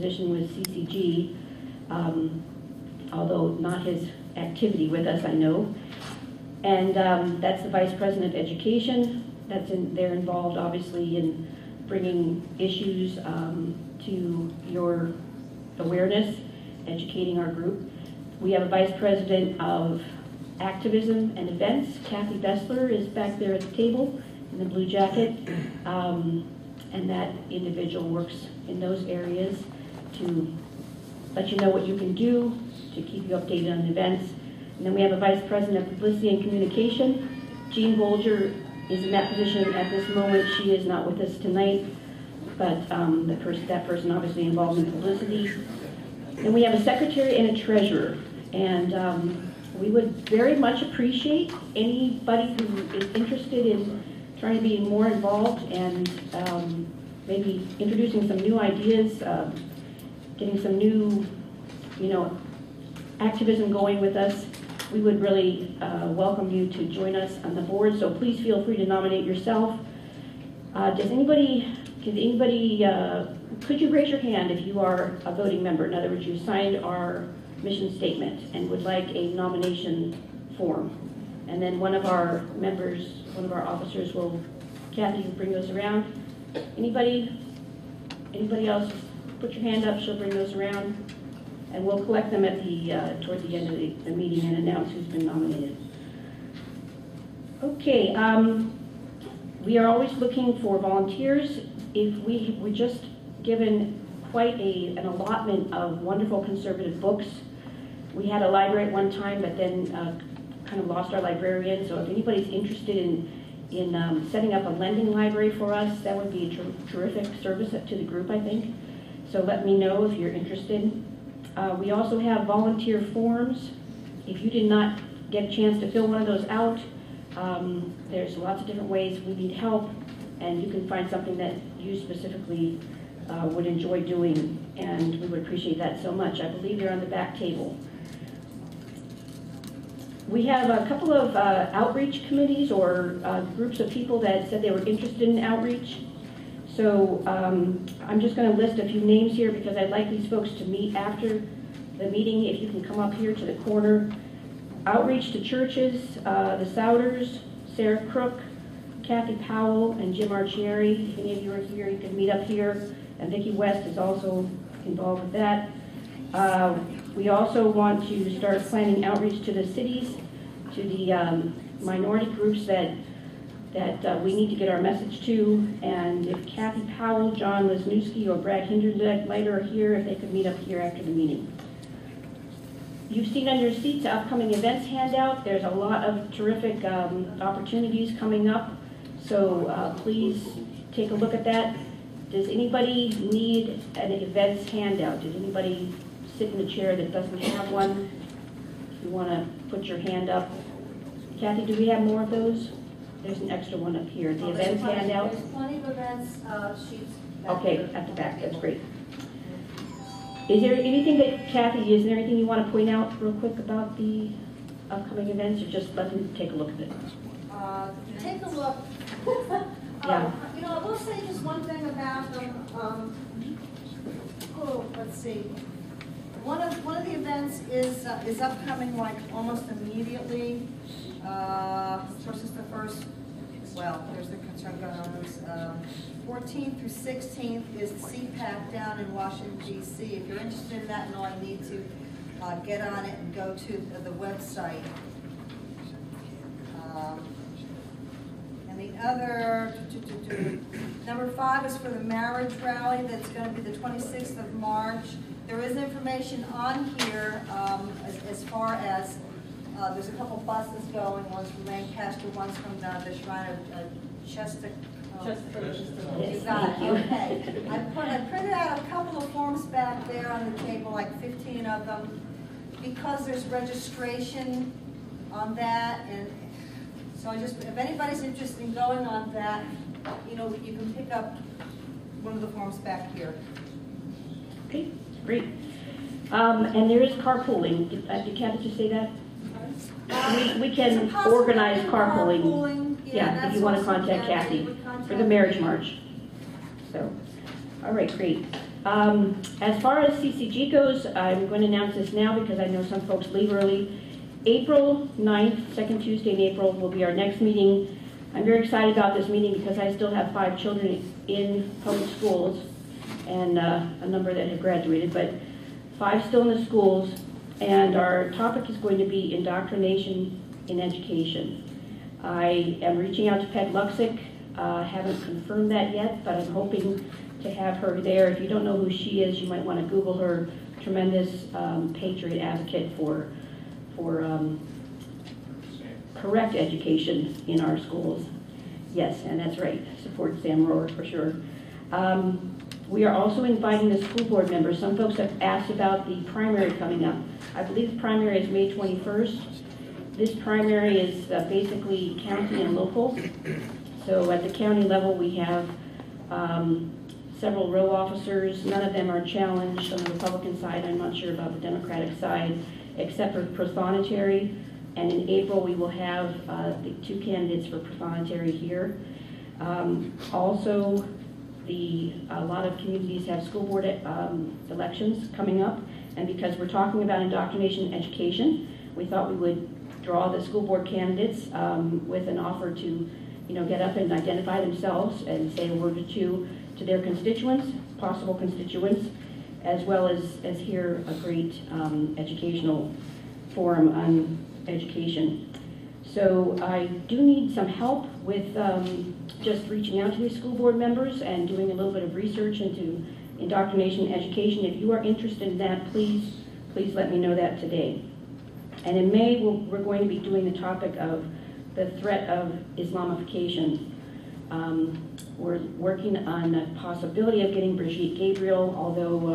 position with CCG, although not his activity with us, I know. And that's the Vice President of Education. They're involved, obviously, in bringing issues to your awareness, educating our group. We have a Vice President of Activism and Events. Kathy Bessler is back there at the table in the blue jacket. And that individual works in those areas to let you know what you can do, to keep you updated on events. And then we have a Vice President of Publicity and Communication. Jean Bolger is in that position at this moment. She is not with us tonight, but that person obviously involved in publicity. And we have a Secretary and a Treasurer. And we would very much appreciate anybody who is interested in trying to be more involved and maybe introducing some new ideas, getting some new, activism going with us. We would really welcome you to join us on the board, so please feel free to nominate yourself. Could you raise your hand if you are a voting member? In other words, you signed our mission statement and would like a nomination form. And then one of our members, one of our officers Kathy will bring those around. Anybody else? Put your hand up, she'll bring those around. And we'll collect them at toward the end of the meeting and announce who's been nominated. Okay, we are always looking for volunteers. If we're just given quite an allotment of wonderful conservative books. We had a library at one time, but then kind of lost our librarian. So if anybody's interested in setting up a lending library for us, that would be a terrific service to the group, I think. So let me know if you're interested. We also have volunteer forms. If you did not get a chance to fill one of those out, there's lots of different ways we need help, and you can find something that you specifically would enjoy doing, and we would appreciate that so much. I believe they're on the back table. We have a couple of outreach committees or groups of people that said they were interested in outreach. So I'm just going to list a few names here because I'd like these folks to meet after the meeting. If you can come up here to the corner. Outreach to churches, the Souders, Sarah Crook, Kathy Powell, and Jim Archieri. If any of you are here, you can meet up here. And Vicki West is also involved with that. We also want to start planning outreach to the cities, to the minority groups that we need to get our message to. And if Kathy Powell, John Lesniewski, or Brad Hinderleiter are here, if they could meet up here after the meeting. You've seen on your seats the upcoming events handout. There's a lot of terrific opportunities coming up. So please take a look at that. Does anybody need an events handout? Did anybody sit in the chair that doesn't have one? If you want to put your hand up. Kathy, do we have more of those? There's an extra one up here. The events handout. There's plenty of events sheets. Okay, at the back. That's great. Is there anything that, Kathy, is there anything you want to point out real quick about the upcoming events, or just let them take a look at it? Take a look. Yeah. I will say just one thing about them. Let's see. One of the events is upcoming like almost immediately. Of course, it's the first. Well, there's the concern going on. 14th through 16th is CPAC down in Washington, D.C. If you're interested in that, all you need to get on it and go to the website. And the other, number 5 is for the marriage rally. That's going to be the 26th of March. There is information on here as far as there's a couple buses going. One's from Lancaster, one's from the Shrine of Chester. You got it. Okay. I printed out a couple of forms back there on the table, like 15 of them, because there's registration on that, and so if anybody's interested in going on that, you can pick up one of the forms back here. Okay, great. And there is carpooling. Did Kathy just say that? We can organize carpooling. Yeah, if you want to contact Kathy for the marriage march. So, all right, great. As far as CCG goes, I'm going to announce this now because I know some folks leave early. April 9th, second Tuesday in April, will be our next meeting. I'm very excited about this meeting because I still have 5 children in public schools and a number that have graduated, but 5 still in the schools. And our topic is going to be indoctrination in education. I am reaching out to Peg Luxick. Haven't confirmed that yet, but I'm hoping to have her there. If you don't know who she is, you might want to Google her. Tremendous patriot advocate for correct education in our schools. Yes, and that's right. Support Sam Rohr for sure. We are also inviting the school board members. Some folks have asked about the primary coming up. I believe the primary is May 21st. This primary is basically county and local. So at the county level, we have several row officers. None of them are challenged on the Republican side. I'm not sure about the Democratic side, except for prothonotary. And in April, we will have the 2 candidates for prothonotary here. Also, a lot of communities have school board elections coming up. And because we're talking about indoctrination in education, we thought we would draw the school board candidates with an offer to get up and identify themselves and say a word or two to their constituents, possible constituents, as well as hear a great educational forum on education. So I do need some help with just reaching out to these school board members and doing a little bit of research into indoctrination in education. If you are interested in that, please let me know that today. And in May, we're going to be doing the topic of the threat of Islamification. We're working on the possibility of getting Brigitte Gabriel, although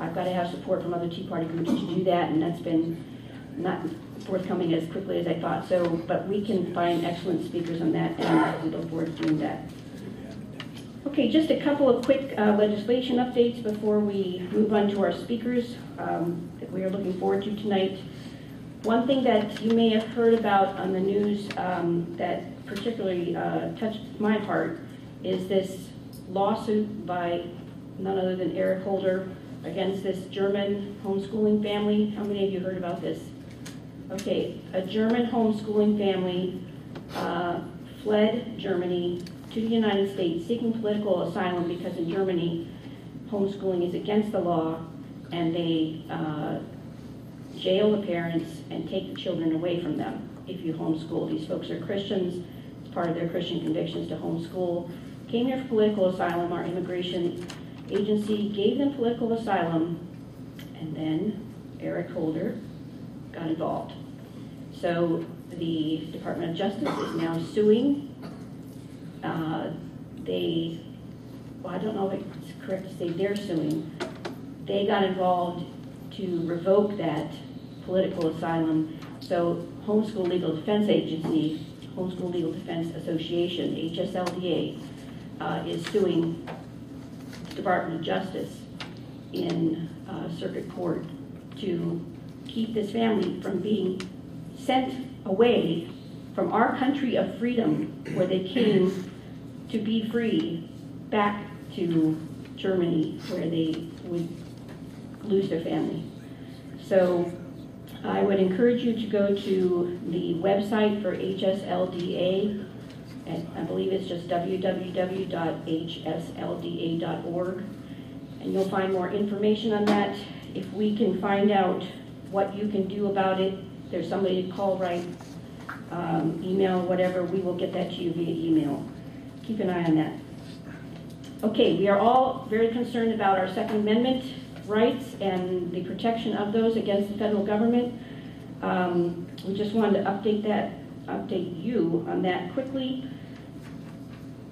I've got to have support from other Tea Party groups to do that, and that's been not forthcoming as quickly as I thought. So, but we can find excellent speakers on that, and we look forward to doing that. Okay, just a couple of quick legislation updates before we move on to our speakers that we are looking forward to tonight. One thing that you may have heard about on the news that particularly touched my heart is this lawsuit by none other than Eric Holder against this German homeschooling family. How many of you heard about this? Okay, a German homeschooling family fled Germany to the United States seeking political asylum because in Germany homeschooling is against the law, and they jail the parents and take the children away from them if you homeschool. These folks are Christians. It's part of their Christian convictions to homeschool. Came here for political asylum. Our immigration agency gave them political asylum, and then Eric Holder got involved. So the Department of Justice is now suing. I don't know if it's correct to say they're suing. They got involved to revoke that political asylum. So Homeschool Legal Defense Agency, Homeschool Legal Defense Association, HSLDA, is suing the Department of Justice in circuit court to keep this family from being sent away from our country of freedom, where they came to be free, back to Germany, where they would lose their family. So I would encourage you to go to the website for HSLDA, and I believe it's just www.hslda.org, and you'll find more information on that. If we can find out what you can do about it, there's somebody to call, write, email, whatever, we will get that to you via email. Keep an eye on that. Okay, we are all very concerned about our Second Amendment rights and the protection of those against the federal government. We just wanted to update you on that quickly.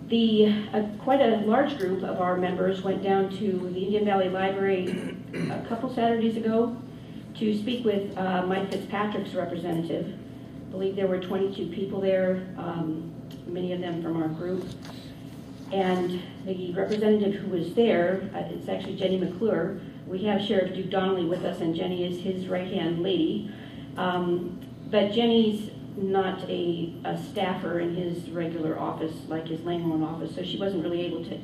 Quite a large group of our members went down to the Indian Valley Library a couple Saturdays ago to speak with Mike Fitzpatrick's representative. I believe there were 22 people there, many of them from our group. And the representative who was there, it's actually Jenny McClure. We have Sheriff Duke Donnelly with us, and Jenny is his right-hand lady. But Jenny's not a staffer in his regular office like his Langholm office, so she wasn't really able to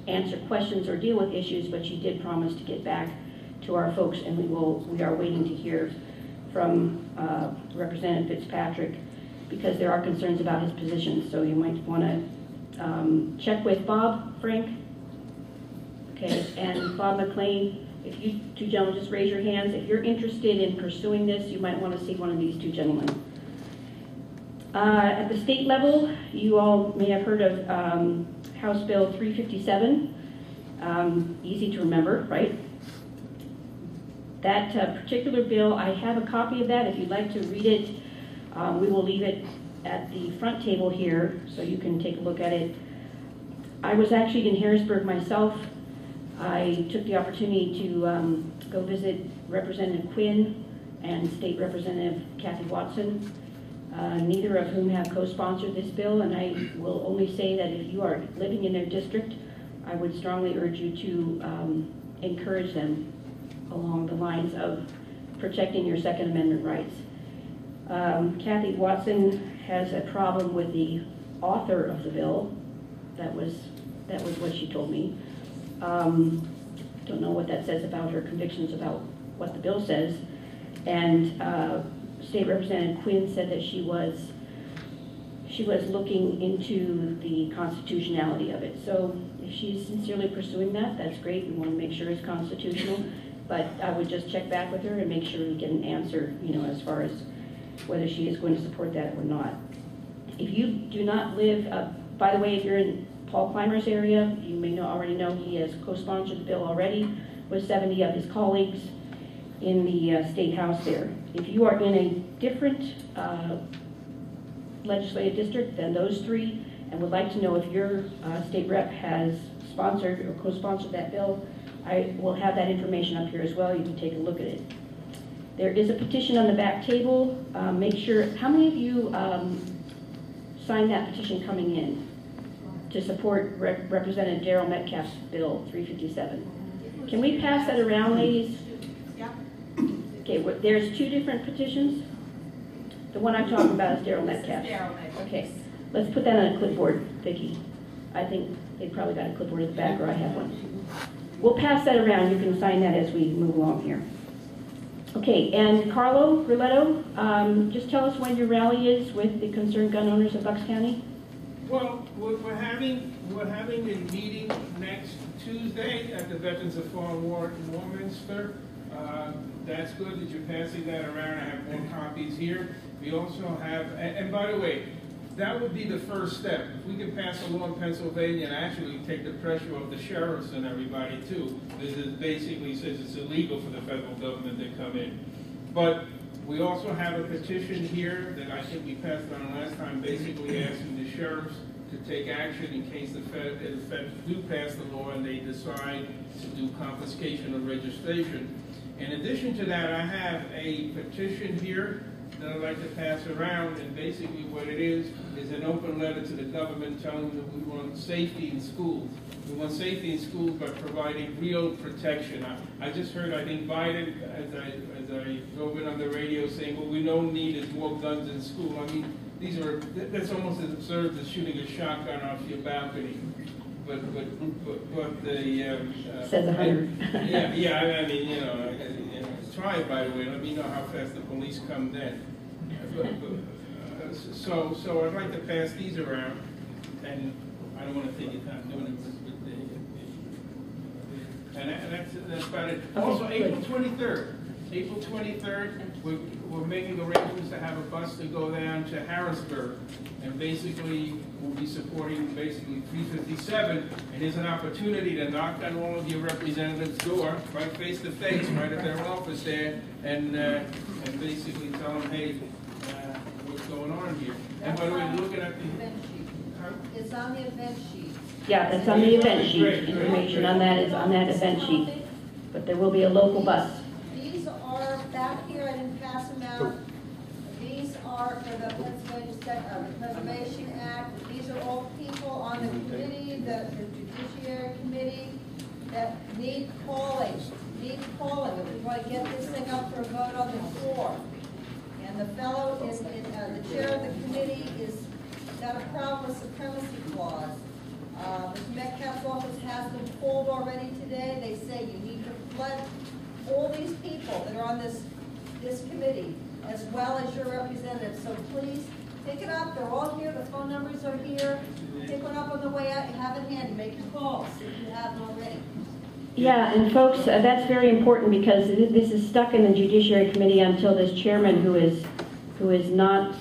answer questions or deal with issues, but she did promise to get back to our folks, and we are waiting to hear from Representative Fitzpatrick, because there are concerns about his position. So you might want to check with Bob Frank, okay, and Bob McLean. If you two gentlemen just raise your hands, if you're interested in pursuing this, you might want to see one of these two gentlemen. At the state level, you all may have heard of House Bill 357. Easy to remember, right? That particular bill, I have a copy of that. If you'd like to read it, we will leave it at the front table here so you can take a look at it. I was actually in Harrisburg myself. I took the opportunity to go visit Representative Quinn and State Representative Kathy Watson, neither of whom have co-sponsored this bill, and I will only say that if you are living in their district, I would strongly urge you to encourage them along the lines of protecting your Second Amendment rights. Kathy Watson has a problem with the author of the bill. That was what she told me. Don't know what that says about her convictions about what the bill says. And State Representative Quinn said that she was looking into the constitutionality of it. So if she's sincerely pursuing that, that's great. We want to make sure it's constitutional. But I would just check back with her and make sure we get an answer, as far as whether she is going to support that or not. If you do not live, by the way, if you're in Paul Clymer's area, you may already know he has co-sponsored the bill already with 70 of his colleagues in the State House there. If you are in a different legislative district than those three and would like to know if your state rep has sponsored or co-sponsored that bill, I will have that information up here as well. You can take a look at it. There is a petition on the back table. Make sure, how many of you signed that petition coming in to support Representative Darrell Metcalf's bill 357? Can we pass that around, ladies? Yeah. Okay, there's two different petitions. The one I'm talking about is Darrell Metcalf. Okay, let's put that on a clipboard, Vicki. I think they probably got a clipboard at the back, or I have one. We'll pass that around. You can sign that as we move along here. Okay, and Carlo Riletto, just tell us when your rally is with the concerned gun owners of Bucks County. Well, we're having a meeting next Tuesday at the Veterans of Foreign War in Warminster. That's good that you're passing that around. I have more copies here. We also have, and by the way, that would be the first step. If we can pass a law in Pennsylvania and actually take the pressure off the sheriffs and everybody too, because it basically says it's illegal for the federal government to come in. But we also have a petition here that I think we passed on last time, basically asking the sheriffs to take action in case the feds do pass the law and they decide to do confiscation of registration. In addition to that, I have a petition here that I'd like to pass around, and basically what it is an open letter to the government telling them that we want safety in schools. We want safety in schools by providing real protection. I just heard, I think Biden, as I drove in on the radio, saying, well, we don't need is more guns in school. I mean, that's almost as absurd as shooting a shotgun off your balcony. But the says 100. yeah. I mean, try it, by the way. Let me know how fast the police come then. So I'd like to pass these around, and I don't want to take your time doing it and that's about it. Okay, Also, good. April 23rd, we're making arrangements to have a bus to go down to Harrisburg, and basically we'll be supporting basically 357, and there's an opportunity to knock on all of your representatives' door, right face to face, right at their office there, and basically tell them, hey, what's going on here. And by the way, looking at the event sheet. It's on the event sheet. Yeah, that's on the event sheet. Information on that is on that event sheet. But there will be a local bus. These are back here. I didn't pass them out. These are for the Pennsylvania Preservation Act. These are all people on the committee, the Judiciary Committee, that need calling. If we want to get this thing up for a vote on the floor. And the fellow the chair of the committee is got a problem with supremacy clause. Mr. Metcalf's office has them pulled already today. They say you need to flood all these people that are on this committee, as well as your representatives. So please, pick it up. They're all here. The phone numbers are here. Pick one up on the way out. Have it handy. Make your calls if you haven't already. Yeah, and folks, that's very important because this is stuck in the Judiciary Committee until this chairman, who is not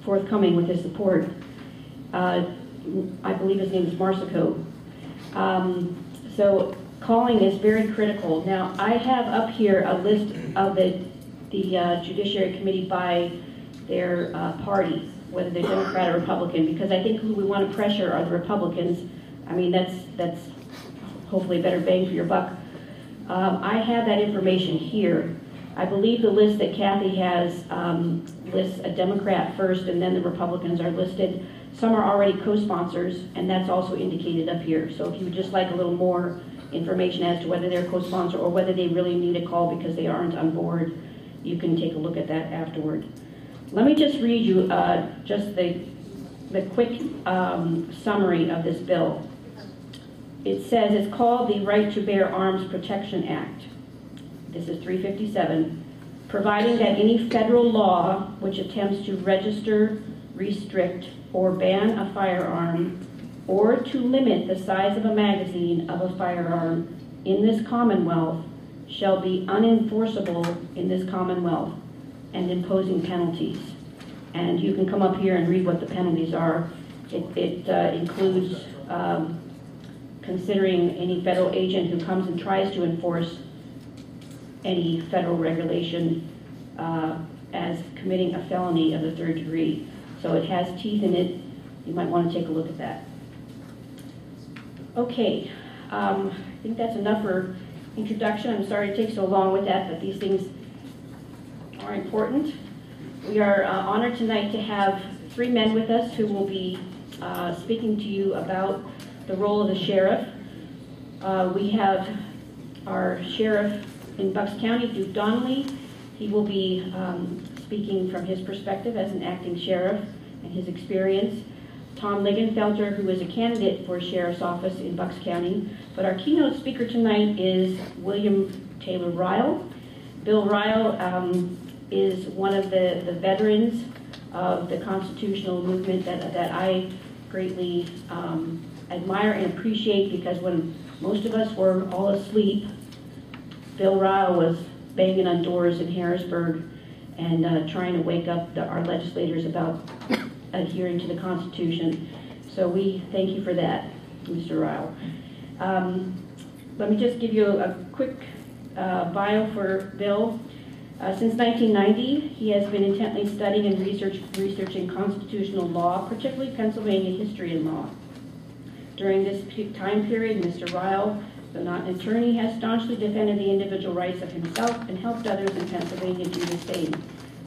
forthcoming with his support, I believe his name is Marsico. So calling is very critical. Now, I have up here a list of the Judiciary Committee by their party, whether they're Democrat or Republican, because I think who we want to pressure are the Republicans. I mean, that's hopefully a better bang for your buck. I have that information here. I believe the list that Kathy has lists a Democrat first, and then the Republicans are listed. Some are already co-sponsors, and that's also indicated up here. So if you would just like a little more information as to whether they're co-sponsor or whether they really need a call because they aren't on board, you can take a look at that afterward. Let me just read you just the quick summary of this bill. It says it's called the Right to Bear Arms Protection Act. This is 357, providing that any federal law which attempts to register, restrict, or ban a firearm or to limit the size of a magazine of a firearm in this Commonwealth shall be unenforceable in this Commonwealth and imposing penalties. And you can come up here and read what the penalties are. It includes considering any federal agent who comes and tries to enforce any federal regulation as committing a felony of the 3rd degree. So it has teeth in it. You might want to take a look at that. Okay, I think that's enough for introduction. I'm sorry it takes so long with that, but these things are important. We are honored tonight to have 3 men with us who will be speaking to you about the role of the sheriff. We have our sheriff in Bucks County, Duke Donnelly. He will be speaking from his perspective as an acting sheriff and his experience. Tom Ligenfelter, who is a candidate for sheriff's office in Bucks County. But our keynote speaker tonight is William Taylor Reil. Bill Reil is one of the veterans of the constitutional movement that I greatly admire and appreciate, because when most of us were all asleep, Bill Reil was banging on doors in Harrisburg and trying to wake up our legislators about adhering to the Constitution. So we thank you for that, Mr. Reil. Let me just give you a quick bio for Bill. Since 1990, he has been intently studying and researching constitutional law, particularly Pennsylvania history and law. During this time period, Mr. Reil, though not an attorney, has staunchly defended the individual rights of himself and helped others in Pennsylvania do the same,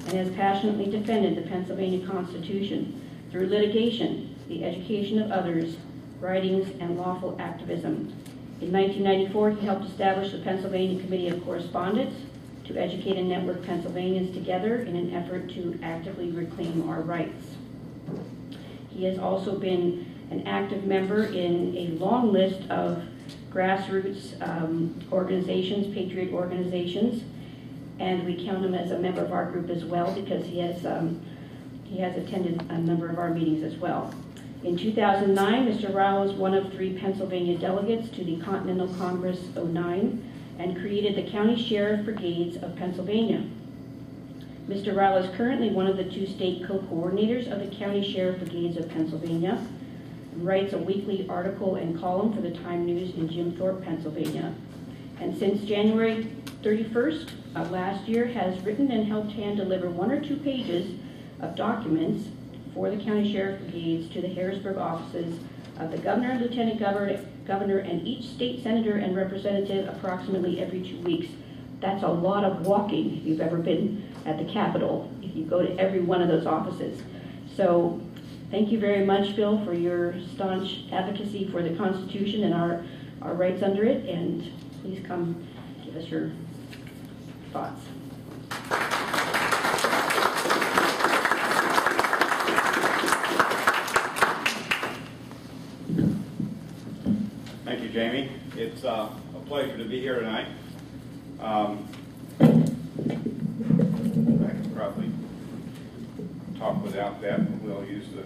and has passionately defended the Pennsylvania Constitution through litigation, the education of others, writings, and lawful activism. In 1994, he helped establish the Pennsylvania Committee of Correspondence to educate and network Pennsylvanians together in an effort to actively reclaim our rights. He has also been an active member in a long list of grassroots organizations, patriot organizations, and we count him as a member of our group as well, because he has attended a number of our meetings as well. In 2009, Mr. Reil was one of 3 Pennsylvania delegates to the Continental Congress 09 and created the County Sheriff Brigades of Pennsylvania. Mr. Reil is currently one of the 2 state co-coordinators of the County Sheriff Brigades of Pennsylvania, and writes a weekly article and column for the Time News in Jim Thorpe, Pennsylvania. And since January 31st of last year, has written and helped hand deliver 1 or 2 pages of documents for the County Sheriff Brigades to the Harrisburg offices of the Governor and Lieutenant Governor and each state senator and representative approximately every 2 weeks. That's a lot of walking if you've ever been at the Capitol, if you go to every one of those offices. So thank you very much, Bill, for your staunch advocacy for the Constitution and our rights under it, and please come give us your thoughts. it's a pleasure to be here tonight. I can probably talk without that, but we'll use the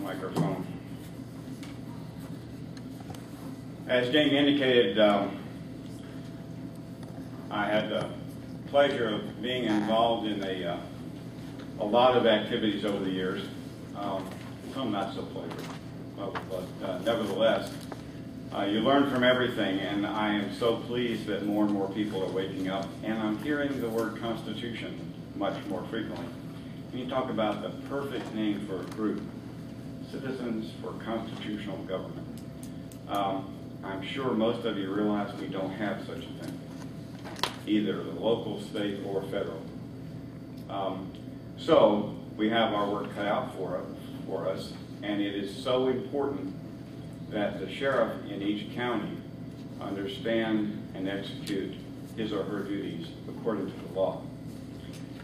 microphone. As Jamie indicated, I had the pleasure of being involved in a lot of activities over the years. Some not so pleasure, but nevertheless, you learn from everything, and I am so pleased that more and more people are waking up, and I'm hearing the word Constitution much more frequently. When you talk about the perfect name for a group, Citizens for Constitutional Government. I'm sure most of you realize we don't have such a thing, either the local, state, or federal. So we have our work cut out for us, and it is so important that the sheriff in each county understand and execute his or her duties according to the law.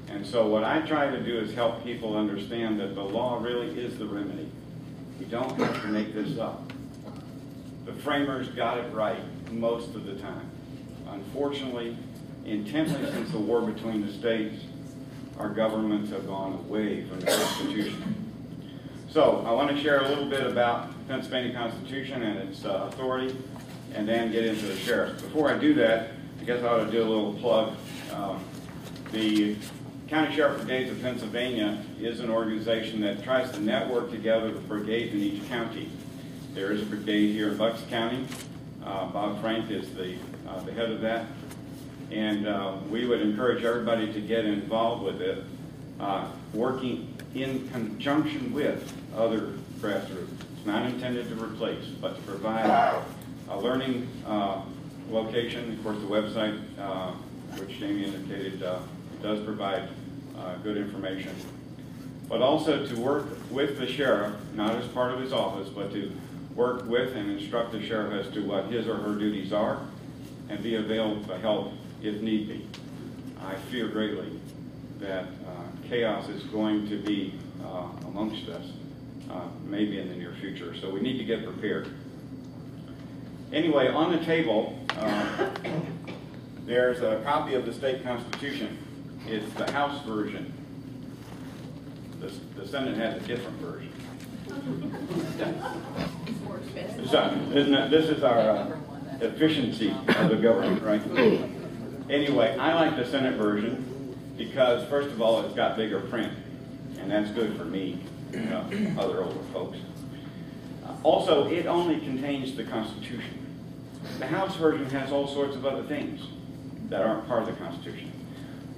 And so what I try to do is help people understand that the law really is the remedy. You don't have to make this up. The framers got it right most of the time. Unfortunately, intently since the war between the states, our governments have gone away from the Constitution. So I want to share a little bit about the Pennsylvania Constitution and its authority, and then get into the sheriffs. Before I do that, I guess I ought to do a little plug. The County Sheriff Brigades of Pennsylvania is an organization that tries to network together the brigades in each county. There is a brigade here in Bucks County. Bob Frank is the head of that. And we would encourage everybody to get involved with it, working in conjunction with other grassroots. It's not intended to replace, but to provide a learning location. Of course, the website, which Jamie indicated, does provide good information. But also to work with the sheriff, not as part of his office, but to work with and instruct the sheriff as to what his or her duties are, and be available to help if need be. I fear greatly that chaos is going to be amongst us, maybe in the near future, so we need to get prepared. Anyway, on the table, there's a copy of the state constitution. It's the House version. The Senate has a different version. This is our efficiency of the government, right? Anyway, I like the Senate version because, first of all, it's got bigger print, and that's good for me, other older folks. Also, it only contains the Constitution. The House version has all sorts of other things that aren't part of the Constitution.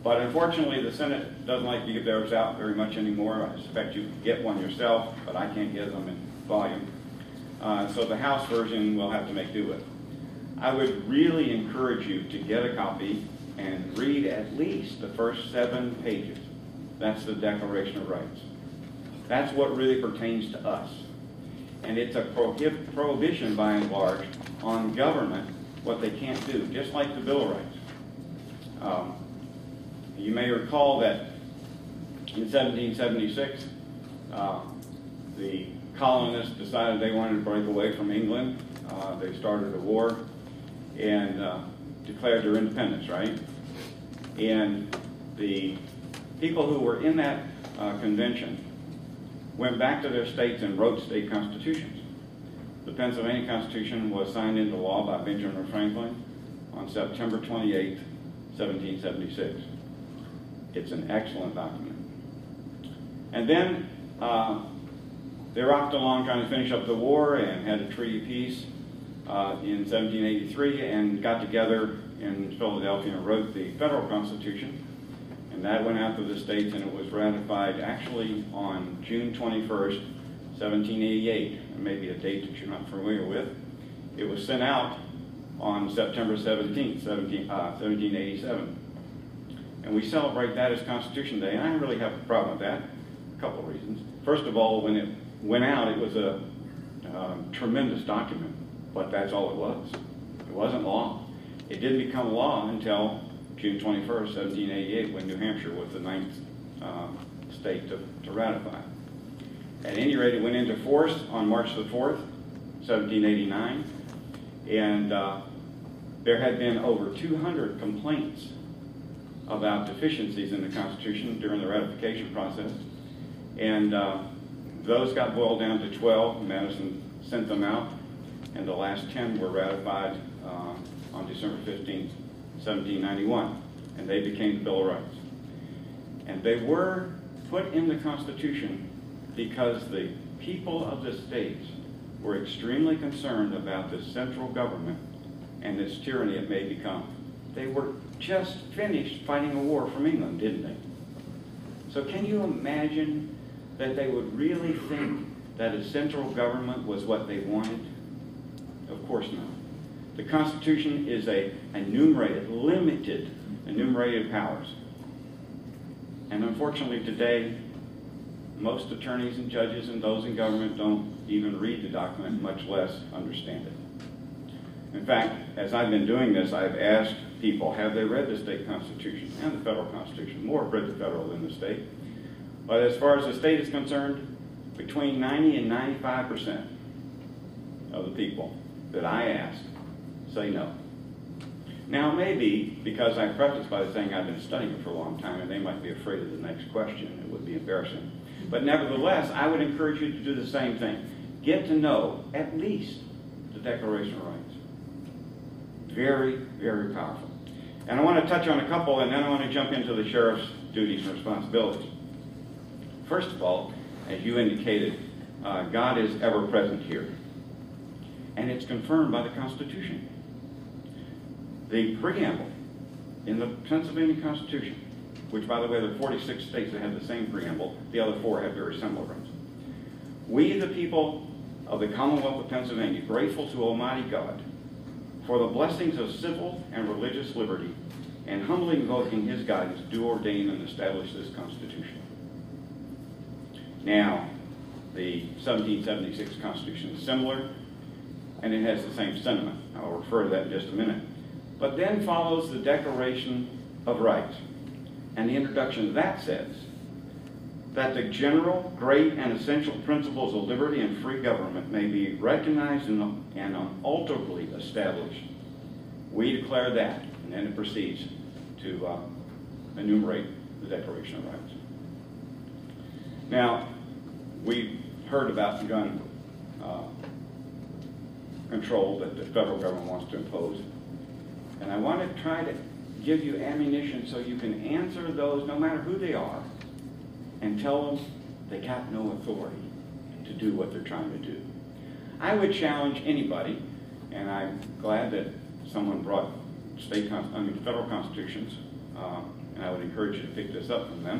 But unfortunately, the Senate doesn't like to give theirs out very much anymore. I suspect you can get one yourself, but I can't get them in volume. So the House version we'll have to make do with. I would really encourage you to get a copy and read at least the first 7 pages. That's the Declaration of Rights. That's what really pertains to us. And it's a prohibition, by and large, on government, what they can't do, just like the Bill of Rights. You may recall that in 1776, the colonists decided they wanted to break away from England. They started a war and declared their independence, right? And the people who were in that convention went back to their states and wrote state constitutions. The Pennsylvania Constitution was signed into law by Benjamin Franklin on September 28, 1776. It's an excellent document. And then they rocked along trying to finish up the war and had a treaty of peace in 1783 and got together in Philadelphia and wrote the federal constitution. And that went out to the states, and it was ratified actually on June 21st, 1788, and maybe a date that you're not familiar with. It was sent out on September 17th, 1787. And we celebrate that as Constitution Day, and I don't really have a problem with that. A couple of reasons. First of all, when it went out, it was a tremendous document, but that's all it was. It wasn't law. It didn't become law until June 21st, 1788, when New Hampshire was the 9th state to ratify. At any rate, it went into force on March the 4th, 1789, and there had been over 200 complaints about deficiencies in the Constitution during the ratification process, and those got boiled down to 12. Madison sent them out, and the last 10 were ratified on December 15, 1791, and they became the Bill of Rights. And they were put in the Constitution because the people of the states were extremely concerned about the central government and its tyranny it may become. They were just finished fighting a war from England, didn't they? So can you imagine that they would really think that a central government was what they wanted? Of course not. The Constitution is a enumerated, limited enumerated powers. And unfortunately today, most attorneys and judges and those in government don't even read the document, much less understand it. In fact, as I've been doing this, I've asked people, have they read the state constitution and the federal constitution? More have read the federal than the state. But as far as the state is concerned, between 90 and 95% of the people that I ask say no. Now, maybe because I prefaced by saying I've been studying it for a long time and they might be afraid of the next question. It would be embarrassing. But nevertheless, I would encourage you to do the same thing. Get to know at least the Declaration of Rights. Very, very powerful. And I want to touch on a couple, and then I want to jump into the sheriff's duties and responsibilities. First of all, as you indicated, God is ever present here. And it's confirmed by the Constitution. The preamble in the Pennsylvania Constitution, which, by the way, there are 46 states that have the same preamble. The other 4 have very similar ones. We, the people of the Commonwealth of Pennsylvania, grateful to Almighty God for the blessings of civil and religious liberty, and humbly invoking His guidance, do ordain and establish this Constitution. Now, the 1776 Constitution is similar, and it has the same sentiment. I'll refer to that in just a minute. But then follows the Declaration of Rights. And the introduction of that says that the general, great, and essential principles of liberty and free government may be recognized and unalterably established. We declare that, and then it proceeds to enumerate the Declaration of Rights. Now, we've heard about gun control that the federal government wants to impose. And I want to try to give you ammunition so you can answer those, no matter who they are, and tell them they got no authority to do what they're trying to do. I would challenge anybody, and I'm glad that someone brought federal constitutions, and I would encourage you to pick this up from them.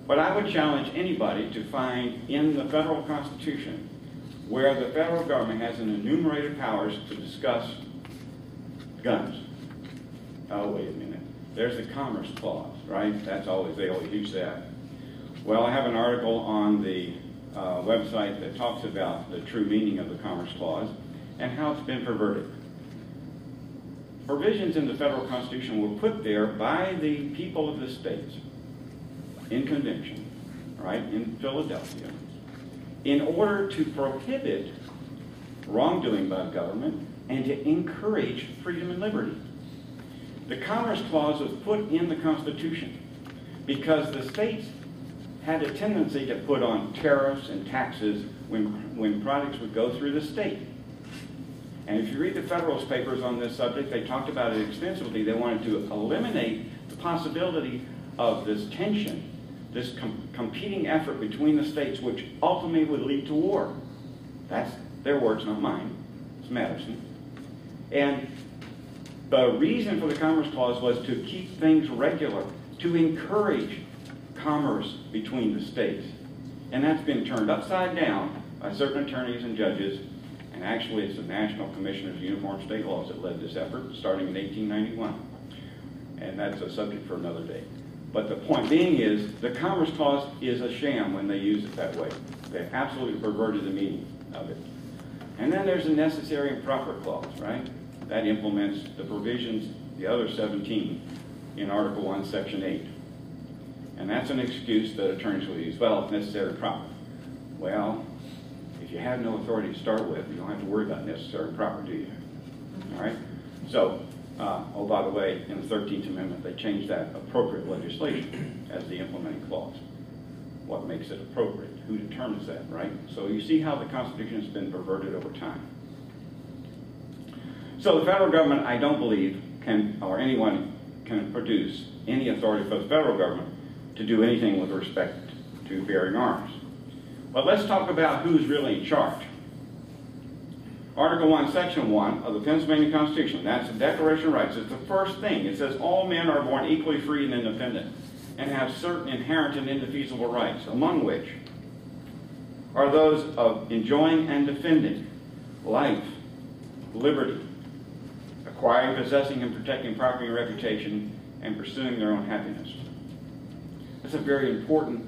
But I would challenge anybody to find in the federal constitution where the federal government has an enumerated powers to discuss guns. Oh, wait a minute. There's the Commerce Clause, right? They always use that. Well, I have an article on the website that talks about the true meaning of the Commerce Clause and how it's been perverted. Provisions in the federal constitution were put there by the people of the states in convention, right, in Philadelphia, in order to prohibit wrongdoing by the government and to encourage freedom and liberty. The Commerce Clause was put in the Constitution because the states had a tendency to put on tariffs and taxes when products would go through the state. And if you read the Federalist Papers on this subject, they talked about it extensively. They wanted to eliminate the possibility of this tension, this competing effort between the states, which ultimately would lead to war. That's their words, not mine. It's Madison. And the reason for the Commerce Clause was to keep things regular, to encourage commerce between the states. And that's been turned upside down by certain attorneys and judges, and actually it's the National Commissioners of Uniform State Laws that led this effort, starting in 1891. And that's a subject for another day. But the point being is, the Commerce Clause is a sham when they use it that way. They absolutely perverted the meaning of it. And then there's a necessary and proper clause, right? That implements the provisions, the other 17, in Article 1, Section 8. And that's an excuse that attorneys will use. Well, it's necessary and proper. Well, if if you have no authority to start with, you don't have to worry about necessary and proper, do you? All right? So, oh, by the way, in the 13th Amendment, they changed that appropriate legislation as the implementing clause. What makes it appropriate? Who determines that, right? So you see how the Constitution has been perverted over time. So the federal government, I don't believe, can, or anyone can produce any authority for the federal government to do anything with respect to bearing arms. But let's talk about who's really in charge. Article 1, Section 1 of the Pennsylvania Constitution, that's the Declaration of Rights. It's the first thing. It says all men are born equally free and independent and have certain inherent and indefeasible rights, among which are those of enjoying and defending life, liberty, acquiring, possessing, and protecting property and reputation, and pursuing their own happiness. That's a very important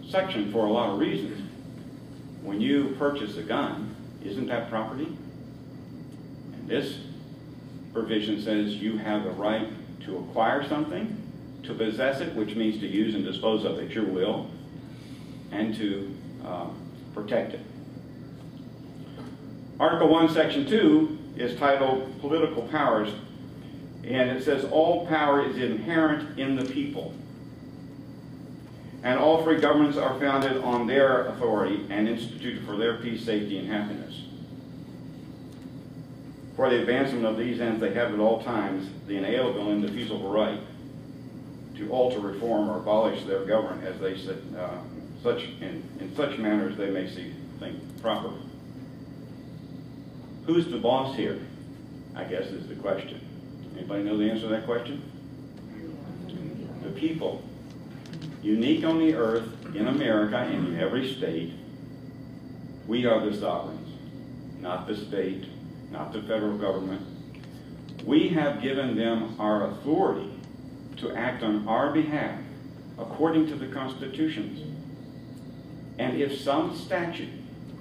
section for a lot of reasons. When you purchase a gun, isn't that property? And this provision says you have the right to acquire something, to possess it, which means to use and dispose of at your will, and to protect it. Article 1, Section 2 is titled Political Powers, and it says all power is inherent in the people, and all free governments are founded on their authority and instituted for their peace, safety, and happiness. For the advancement of these ends, they have at all times the inalienable and indefeasible right to alter, reform, or abolish their government as they in such manner as they may think proper. Who's the boss here? I guess is the question. Anybody know the answer to that question? The people. Unique on the earth, in America, and in every state, we are the sovereigns, not the state, not the federal government. We have given them our authority to act on our behalf according to the Constitution. And if some statute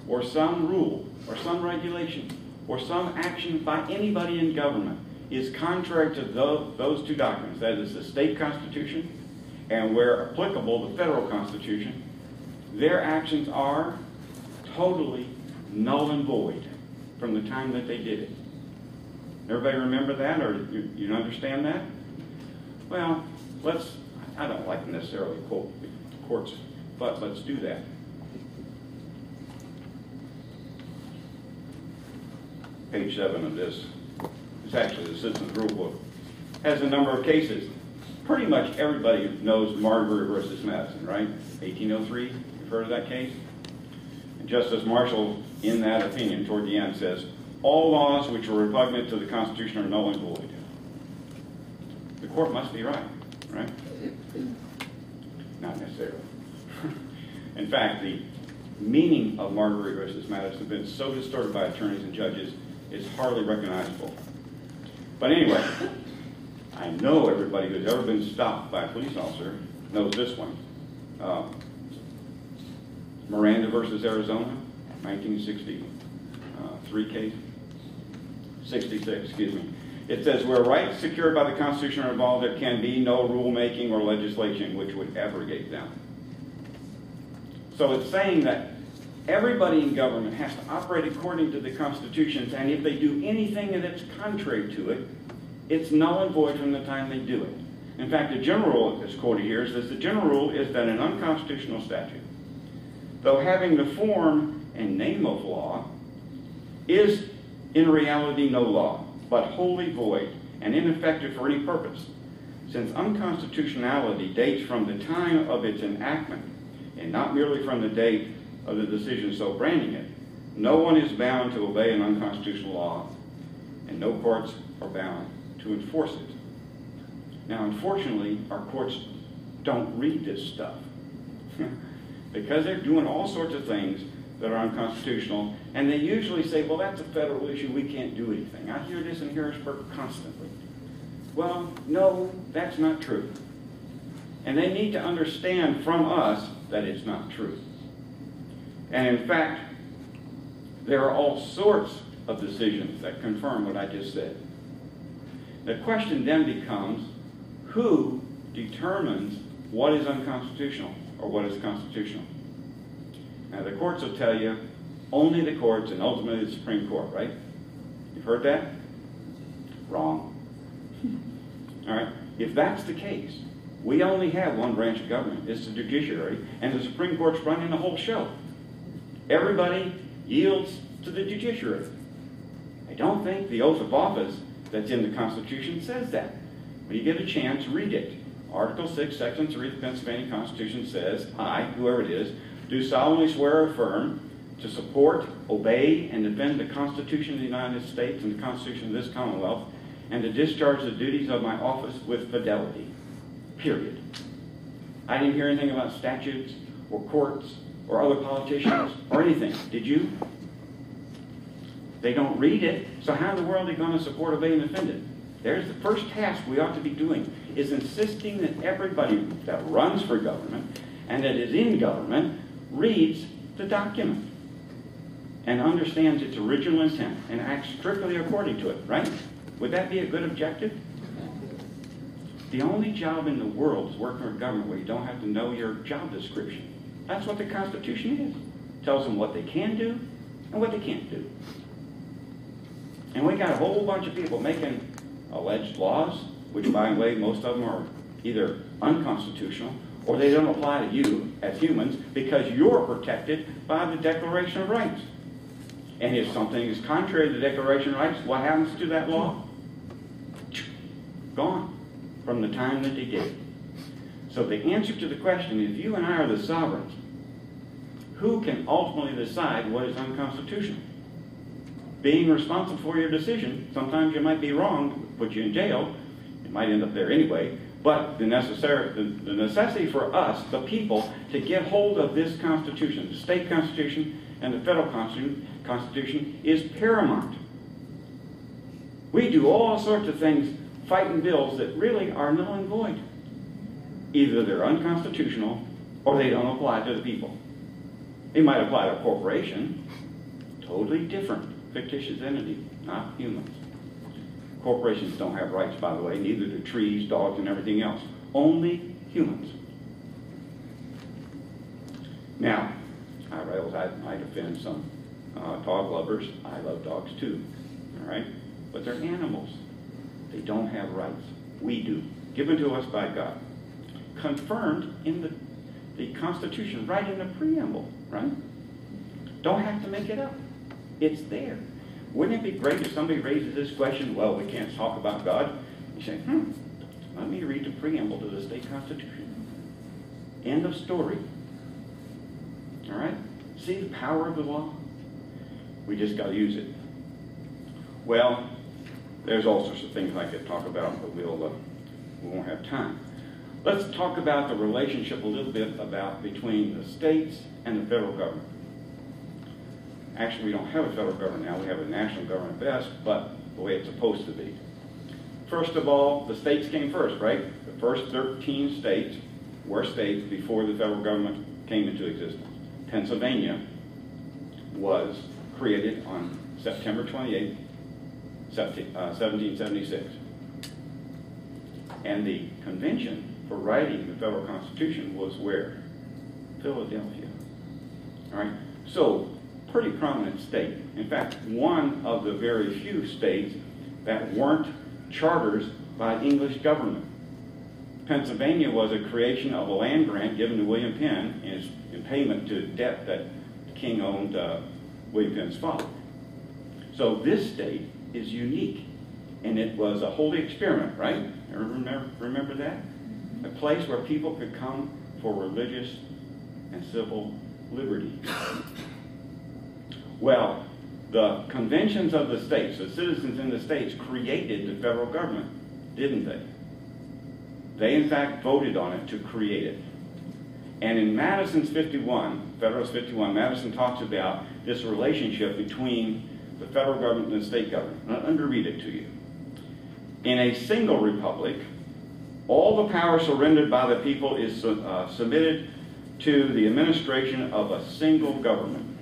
or some rule or some regulation or some action by anybody in government is contrary to those two documents, that is the state constitution and where applicable the federal constitution, their actions are totally null and void from the time that they did it. Everybody remember that, or you understand that? Well, I don't like to necessarily quote the courts, but let's do that. Page 7 of this, it's actually the Citizens Rule Book, has a number of cases. Pretty much everybody knows Marbury versus Madison, right? 1803, you've heard of that case? And Justice Marshall, in that opinion, toward the end, says, all laws which are repugnant to the Constitution are null and void. The court must be right? Not necessarily. In fact, the meaning of Marbury versus Madison has been so distorted by attorneys and judges, it's hardly recognizable. But anyway, I know everybody who's ever been stopped by a police officer knows this one. Miranda versus Arizona, 1963 case. 66, excuse me. It says, where rights secured by the Constitution are involved, there can be no rulemaking or legislation which would abrogate them. So it's saying that everybody in government has to operate according to the Constitution, and if they do anything that's contrary to it, it's null and void from the time they do it. In fact, the general rule that's quoted here says the general rule is that an unconstitutional statute, though having the form and name of law, is in reality no law, but wholly void and ineffective for any purpose. Since unconstitutionality dates from the time of its enactment, and not merely from the date of the decision so branding it, no one is bound to obey an unconstitutional law, and no courts are bound to enforce it. Now, unfortunately, our courts don't read this stuff because they're doing all sorts of things that are unconstitutional, and they usually say, well, that's a federal issue, we can't do anything. I hear this in Harrisburg constantly. Well, no, that's not true. And they need to understand from us that it's not true. And in fact, there are all sorts of decisions that confirm what I just said. The question then becomes, who determines what is unconstitutional or what is constitutional? Now, the courts will tell you Only the courts and ultimately the Supreme Court, right? You've heard that? Wrong. All right? If that's the case, we only have one branch of government. It's the judiciary, and the Supreme Court's running the whole show. Everybody yields to the judiciary. I don't think the oath of office that's in the Constitution says that. When you get a chance, read it. Article 6, Section 3 of the Pennsylvania Constitution says, I, whoever it is, do solemnly swear or affirm to support, obey, and defend the Constitution of the United States and the Constitution of this Commonwealth, and to discharge the duties of my office with fidelity. Period. I didn't hear anything about statutes or courts or other politicians or anything. Did you? They don't read it, so how in the world are they going to support, obey, and defend it? There's the first task we ought to be doing, is insisting that everybody that runs for government and that is in government reads the document and understands its original intent and acts strictly according to it, right? Would that be a good objective? The only job in the world is working for government where you don't have to know your job description. That's what the Constitution is. It tells them what they can do and what they can't do. And we got a whole bunch of people making alleged laws, which, by the way, most of them are either unconstitutional or they don't apply to you as humans because you're protected by the Declaration of Rights. And if something is contrary to the Declaration of Rights, what happens to that law? Gone from the time that they did it. So the answer to the question, if you and I are the sovereigns, who can ultimately decide what is unconstitutional? Being responsible for your decision, sometimes you might be wrong, put you in jail, you might end up there anyway, but the necessity for us, the people, to get hold of this Constitution, the state Constitution and the federal Constitution, is paramount. We do all sorts of things fighting bills that really are null and void. Either they're unconstitutional or they don't apply to the people. They might apply to a corporation, totally different, fictitious entity, not humans. Corporations don't have rights, by the way, neither do trees, dogs, and everything else. Only humans. Now, I realize I might offend some dog lovers. I love dogs too, all right? But they're animals. They don't have rights. We do. Given to us by God. Confirmed in the Constitution, right in the preamble, right? Don't have to make it up. It's there. Wouldn't it be great if somebody raises this question, well, we can't talk about God? You say, let me read the preamble to the state constitution. End of story. All right? See the power of the law? We just got to use it. Well, there's all sorts of things I could talk about, but we won't have time. Let's talk about the relationship a little bit between the states and the federal government. Actually, we don't have a federal government now. We have a national government at best, but the way it's supposed to be. First of all, the states came first, right? The first 13 states were states before the federal government came into existence. Pennsylvania was created on September 28, 1776. And the convention for writing the federal Constitution was where? Philadelphia. All right? So, pretty prominent state. In fact, one of the very few states that weren't charters by English government. Pennsylvania was a creation of a land grant given to William Penn in payment to debt that the king owed William Penn's father. So this state is unique, and it was a holy experiment, right? Remember that? A place where people could come for religious and civil liberty. Well, the conventions of the states, the citizens in the states, created the federal government, didn't they? They, in fact, voted on it to create it. And in Madison's 51, Federalist 51, Madison talks about this relationship between the federal government and the state government. Let me read it to you. In a single republic, all the power surrendered by the people is submitted to the administration of a single government.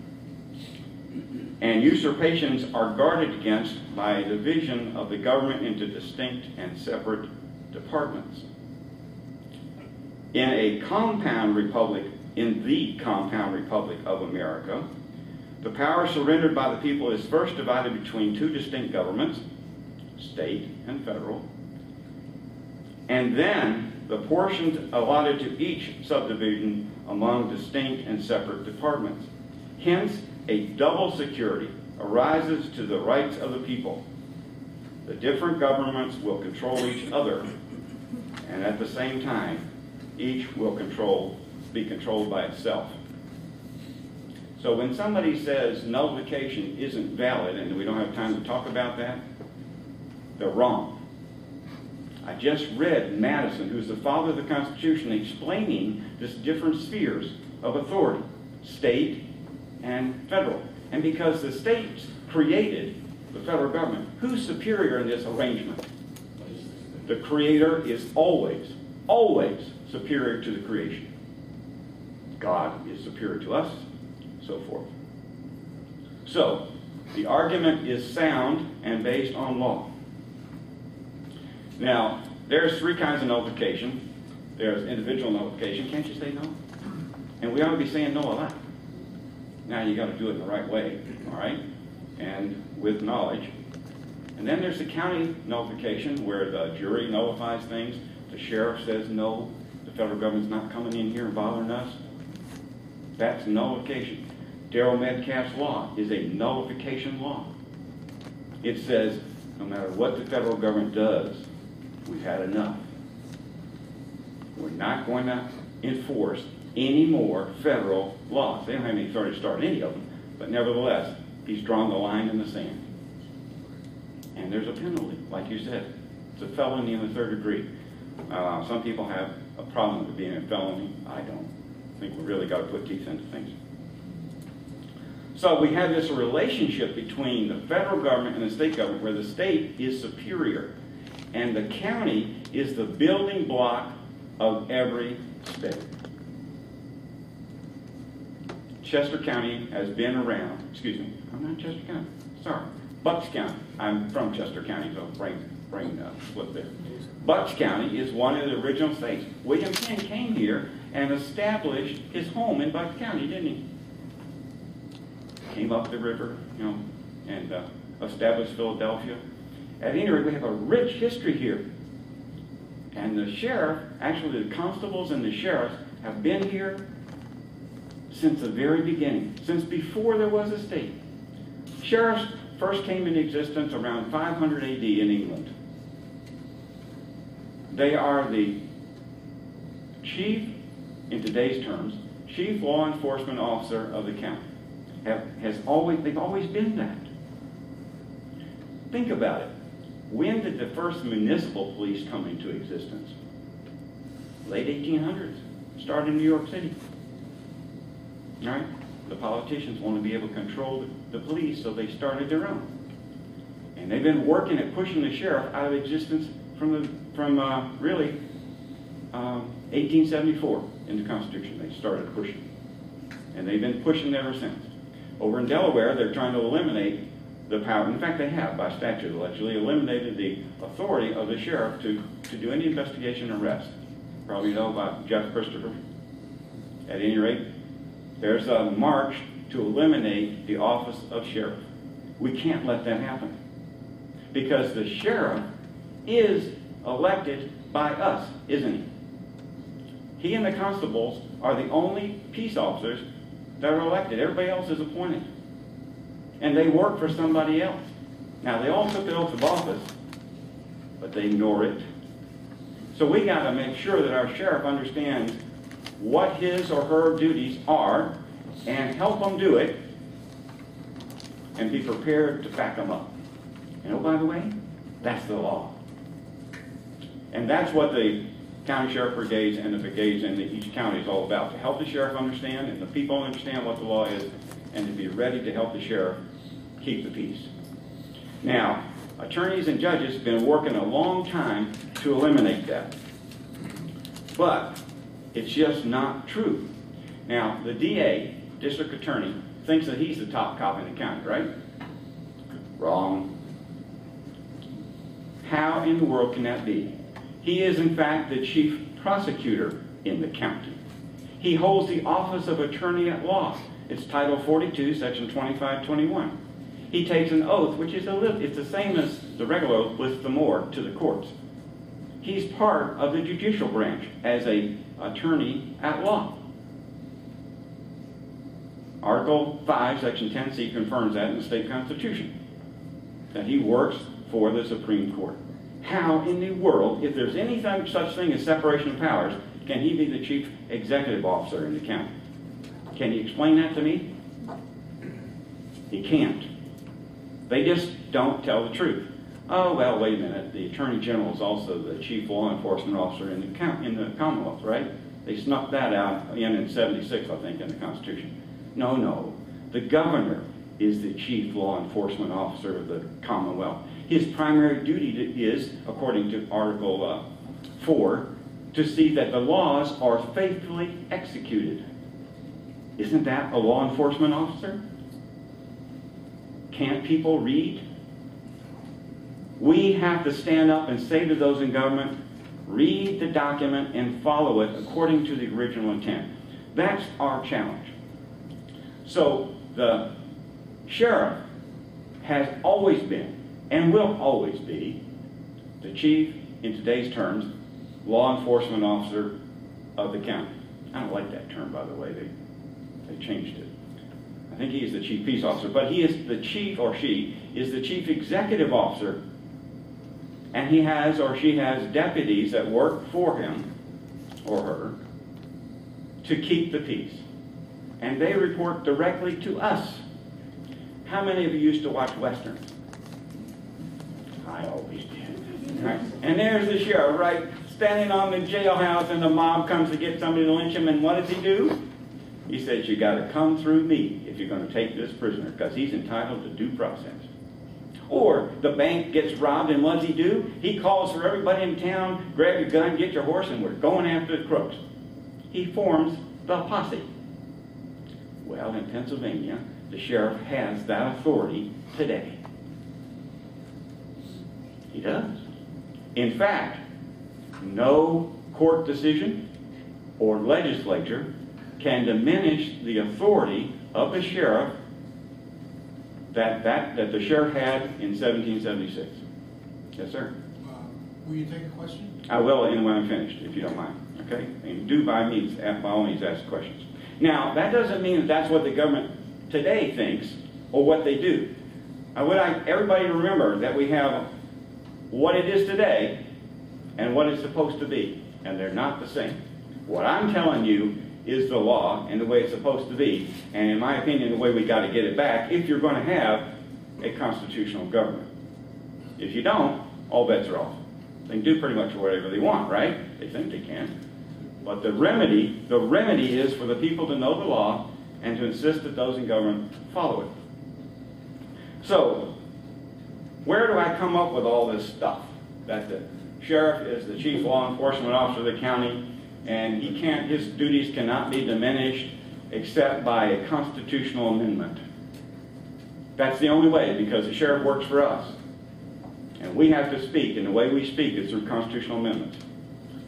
And usurpations are guarded against by a division of the government into distinct and separate departments. In the compound republic of America, The power surrendered by the people is first divided between two distinct governments, state and federal, and then the portions allotted to each subdivision among distinct and separate departments. Hence, a double security arises to the rights of the people. The different governments will control each other, and at the same time, each will be controlled by itself. So when somebody says nullification isn't valid, and we don't have time to talk about that, they're wrong. I just read Madison, who's the father of the Constitution, explaining this different spheres of authority, state and federal. And because the states created the federal government, who's superior in this arrangement? The creator is always, always superior to the creation. God is superior to us, so forth. So, the argument is sound and based on law. Now, there's three kinds of nullification. There's individual nullification. Can't you say no? And we ought to be saying no a lot. Now, you got to do it in the right way, all right? And with knowledge. And then there's the county nullification, where the jury nullifies things. The sheriff says no, the federal government's not coming in here and bothering us. That's nullification. Darrell Metcalf's law is a nullification law. It says, no matter what the federal government does, we've had enough. We're not going to enforce any more federal laws. They don't have any authority to start any of them, but nevertheless, he's drawn the line in the sand. And there's a penalty, like you said. It's a felony in the third degree. Some people have a problem with being a felony. I don't. I think we really got to put teeth into things. So we have this relationship between the federal government and the state government, where the state is superior, and the county is the building block of every state. Chester County has been around, excuse me, I'm not Chester County, sorry, Bucks County. I'm from Chester County, so brain slip there. Bucks County is one of the original states. William Penn came here and established his home in Bucks County, didn't he? Came up the river, and established Philadelphia. At any rate, we have a rich history here. And the sheriff, actually the constables and the sheriffs, have been here since the very beginning, since before there was a state. Sheriffs first came into existence around 500 AD in England. They are the chief, in today's terms, chief law enforcement officer of the county. They've always been that. Think about it. When did the first municipal police come into existence? Late 1800s. Started in New York City. All right? The politicians want to be able to control the police, so they started their own. And they've been working at pushing the sheriff out of existence from 1874 in the Constitution. They started pushing. And they've been pushing ever since. Over in Delaware, they're trying to eliminate the power. In fact, they have, by statute, allegedly eliminated the authority of the sheriff to do any investigation or arrest. Probably know about Jeff Christopher. At any rate, there's a march to eliminate the office of sheriff. We can't let that happen, because the sheriff is elected by us, isn't he? He and the constables are the only peace officers that are elected. Everybody else is appointed. And they work for somebody else. Now, they all took the oath of office, but they ignore it. So we got to make sure that our sheriff understands what his or her duties are and help them do it, and be prepared to back them up. And oh, by the way, that's the law. And that's what the county sheriff brigades and the brigades in each county is all about, to help the sheriff understand and the people understand what the law is, and to be ready to help the sheriff keep the peace. Now, attorneys and judges have been working a long time to eliminate that. But it's just not true. Now, the DA, district attorney, thinks that he's the top cop in the county, right? Wrong. How in the world can that be? He is, in fact, the chief prosecutor in the county. He holds the office of attorney at law. It's Title 42, Section 2521. He takes an oath, which is it's the same as the regular oath with the more to the courts. He's part of the judicial branch as an attorney at law. Article 5, Section 10C confirms that in the state constitution, that he works for the Supreme Court. How in the world, if there's any such thing as separation of powers, can he be the chief executive officer in the county? Can you explain that to me? He can't. They just don't tell the truth. Oh, well, wait a minute. The Attorney General is also the chief law enforcement officer in the Commonwealth, right? They snuck that out in 76, I think, in the Constitution. No. The governor is the chief law enforcement officer of the Commonwealth. His primary duty is, according to Article 4, to see that the laws are faithfully executed. Isn't that a law enforcement officer? Can't people read? We have to stand up and say to those in government, read the document and follow it according to the original intent. That's our challenge. So the sheriff has always been and will always be the chief, in today's terms, law enforcement officer of the county. I don't like that term, by the way. They changed it. I think he is the chief peace officer, but he is the chief, or she is the chief executive officer, and he has or she has deputies that work for him or her to keep the peace. And they report directly to us. How many of you used to watch Westerns? I always did. Right? And there's the sheriff, right, standing on the jailhouse, and the mob comes to get somebody to lynch him, and what does he do? He says, you got to come through me if you're going to take this prisoner, because he's entitled to due process. Or the bank gets robbed, and what does he do? He calls for everybody in town, grab your gun, get your horse, and we're going after the crooks. He forms the posse. Well, in Pennsylvania, the sheriff has that authority today. He does. In fact, no court decision or legislature can diminish the authority of the sheriff that the sheriff had in 1776. Yes, sir. Will you take a question? I will, and when I'm finished, if you don't mind. Okay? And do by all means ask questions. Now, that doesn't mean that that's what the government today thinks or what they do. I would like everybody to remember that we have what it is today and what it's supposed to be, and they're not the same. What I'm telling you is the law and the way it's supposed to be, and in my opinion, the way we got to get it back if you're going to have a constitutional government. If you don't, all bets are off. They can do pretty much whatever they want, right? They think they can. But the remedy is for the people to know the law and to insist that those in government follow it. So, where do I come up with all this stuff? That the sheriff is the chief law enforcement officer of the county, and his duties cannot be diminished except by a constitutional amendment. That's the only way, because the sheriff works for us. And we have to speak, and the way we speak is through constitutional amendments.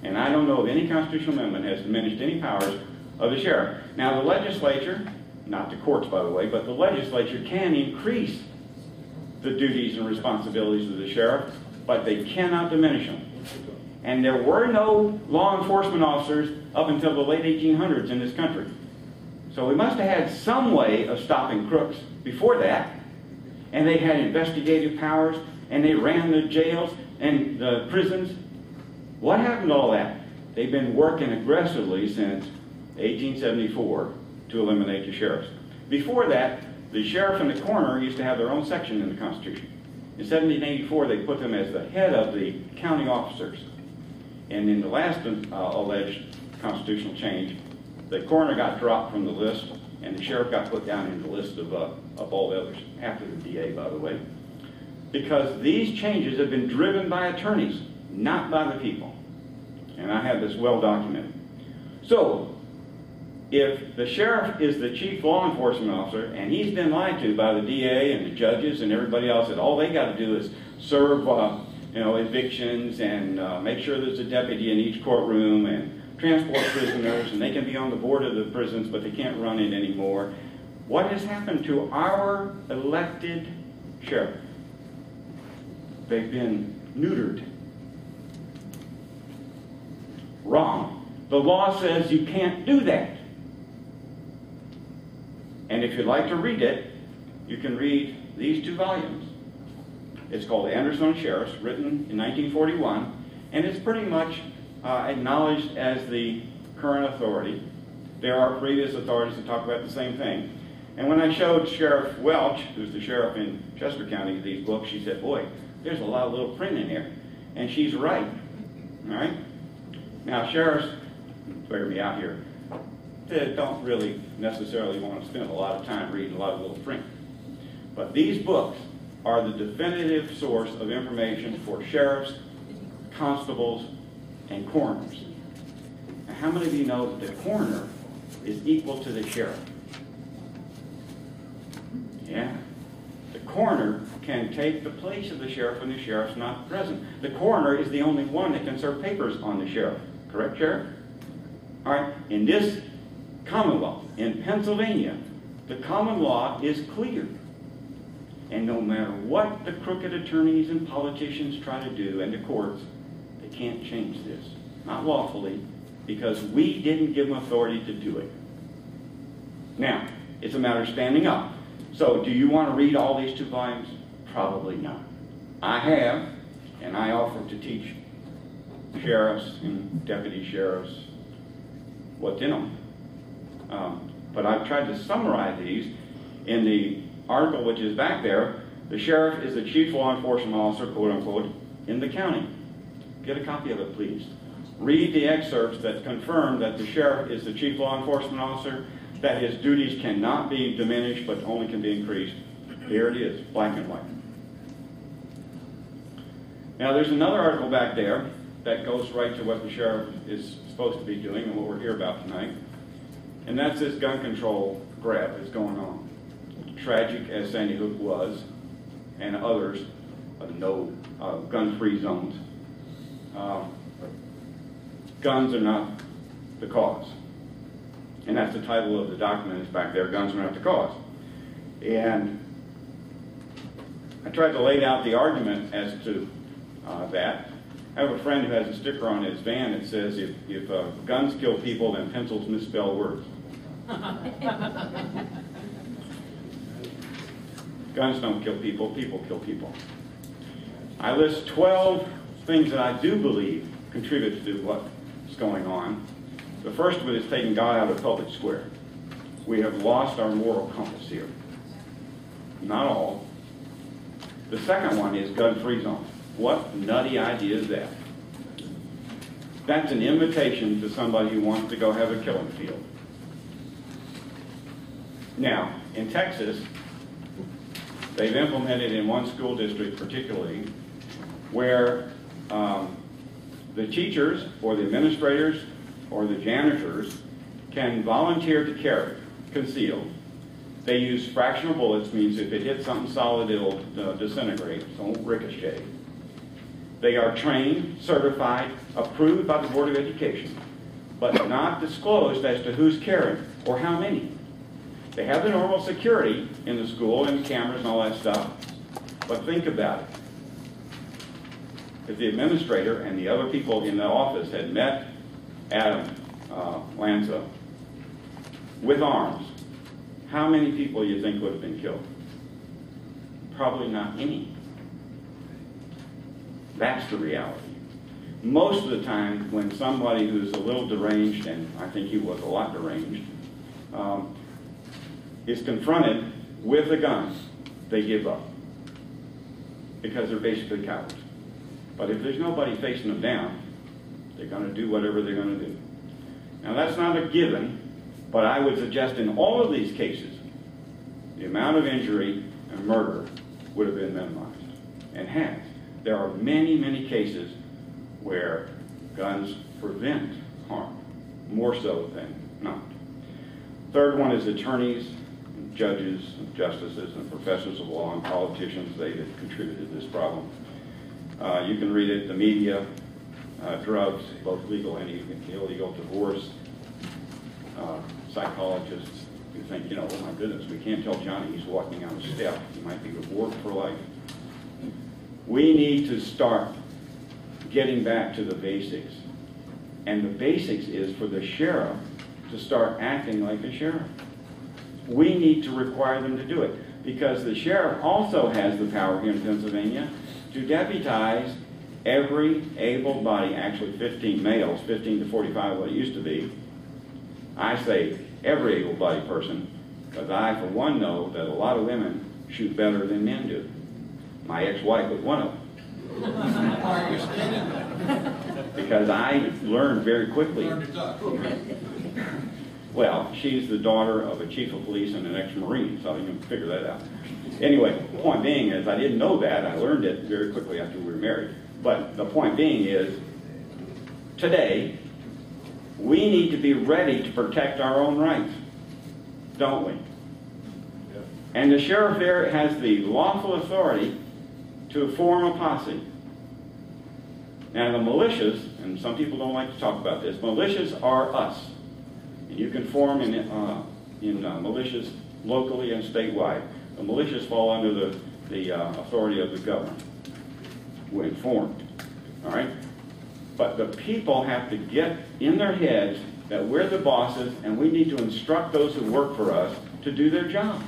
And I don't know of any constitutional amendment that has diminished any powers of the sheriff. Now the legislature, not the courts by the way, but the legislature can increase the duties and responsibilities of the sheriff, but they cannot diminish them. And there were no law enforcement officers up until the late 1800s in this country. So we must have had some way of stopping crooks before that. And they had investigative powers, and they ran the jails and the prisons. What happened to all that? They've been working aggressively since 1874 to eliminate the sheriffs. Before that, the sheriff and the coroner used to have their own section in the Constitution. In 1784, they put them as the head of the county officers. And in the last alleged constitutional change, the coroner got dropped from the list, and the sheriff got put down in the list of all the others, after the DA, by the way. Because these changes have been driven by attorneys, not by the people. And I have this well documented. So, if the sheriff is the chief law enforcement officer, and he's been lied to by the DA and the judges and everybody else, that all they got to do is serve evictions and make sure there's a deputy in each courtroom and transport prisoners, and they can be on the board of the prisons, but they can't run it anymore. What has happened to our elected sheriff? They've been neutered. Wrong. The law says you can't do that. And if you'd like to read it, you can read these 2 volumes. It's called Anderson Sheriffs, written in 1941, and it's pretty much acknowledged as the current authority. There are previous authorities that talk about the same thing. And when I showed Sheriff Welch, who's the sheriff in Chester County, these books, she said, boy, there's a lot of little print in here. And she's right. All right? Now, sheriffs, clear me out here, they don't really necessarily want to spend a lot of time reading a lot of little print. But these books are the definitive source of information for sheriffs, constables, and coroners. Now, how many of you know that the coroner is equal to the sheriff? Yeah. The coroner can take the place of the sheriff when the sheriff's not present. The coroner is the only one that can serve papers on the sheriff. Correct, Sheriff? All right. In this Commonwealth, in Pennsylvania, the common law is clear. And no matter what the crooked attorneys and politicians try to do, and the courts, they can't change this. Not lawfully, because we didn't give them authority to do it. Now, it's a matter of standing up. So, do you want to read all these 2 volumes? Probably not. I have, and I offer to teach sheriffs and deputy sheriffs what's in them. But I've tried to summarize these in the article which is back there. The sheriff is the chief law enforcement officer, quote unquote, in the county. Get a copy of it, please. Read the excerpts that confirm that the sheriff is the chief law enforcement officer, that his duties cannot be diminished but only can be increased. Here it is, black and white. Now there's another article back there that goes right to what the sheriff is supposed to be doing and what we're here about tonight. And that's this gun control grab that's going on. Tragic as Sandy Hook was, and others, no gun-free zones. Guns are not the cause. And that's the title of the document that's back there, Guns Are Not the Cause. And I tried to lay out the argument as to that. I have a friend who has a sticker on his van that says, if guns kill people, then pencils misspell words. Guns don't kill people, people kill people. I list 12 things that I do believe contribute to what's going on. The first one is taking God out of the public square. We have lost our moral compass here. Not all. The second one is gun-free zones. What nutty idea is that? That's an invitation to somebody who wants to go have a killing field. Now, in Texas, they've implemented in one school district particularly where the teachers or the administrators or the janitors can volunteer to carry concealed. They use fractional bullets, means if it hits something solid, it'll disintegrate, so it won't ricochet. They are trained, certified, approved by the Board of Education, but not disclosed as to who's carrying or how many. They have the normal security in the school and cameras and all that stuff, but think about it. If the administrator and the other people in the office had met Adam Lanza with arms, how many people do you think would have been killed? Probably not any. That's the reality. Most of the time, when somebody who's a little deranged, and I think he was a lot deranged, is confronted with a gun, they give up. Because they're basically cowards. But if there's nobody facing them down, they're going to do whatever they're going to do. Now that's not a given, but I would suggest in all of these cases, the amount of injury and murder would have been minimized, and has. There are many, many cases where guns prevent harm, more so than not. Third one is attorneys, judges, justices, and professors of law and politicians. They have contributed to this problem. You can read it, the media, drugs, both legal and illegal, divorce, psychologists, You think, you know, oh my goodness, we can't tell Johnny he's walking on a step. He might be rewarded for life. We need to start getting back to the basics. And the basics is for the sheriff to start acting like a sheriff. We need to require them to do it, because the sheriff also has the power here in Pennsylvania to deputize every able-bodied, actually 15 males, 15 to 45 what it used to be. I say every able-bodied person, because I, for one, know that a lot of women shoot better than men do. My ex-wife was one of them. Why are you standing there? Because I learned very quickly. Learn to duck. Well, she's the daughter of a chief of police and an ex-Marine, so you can figure that out. Anyway, the point being is I didn't know that. I learned it very quickly after we were married. But the point being is, today, we need to be ready to protect our own rights, don't we? And the sheriff there has the lawful authority to form a posse. Now the militias, and some people don't like to talk about this, militias are us. And you can form in militias locally and statewide. The militias fall under the authority of the government when formed. All right? But the people have to get in their heads that we're the bosses and we need to instruct those who work for us to do their job.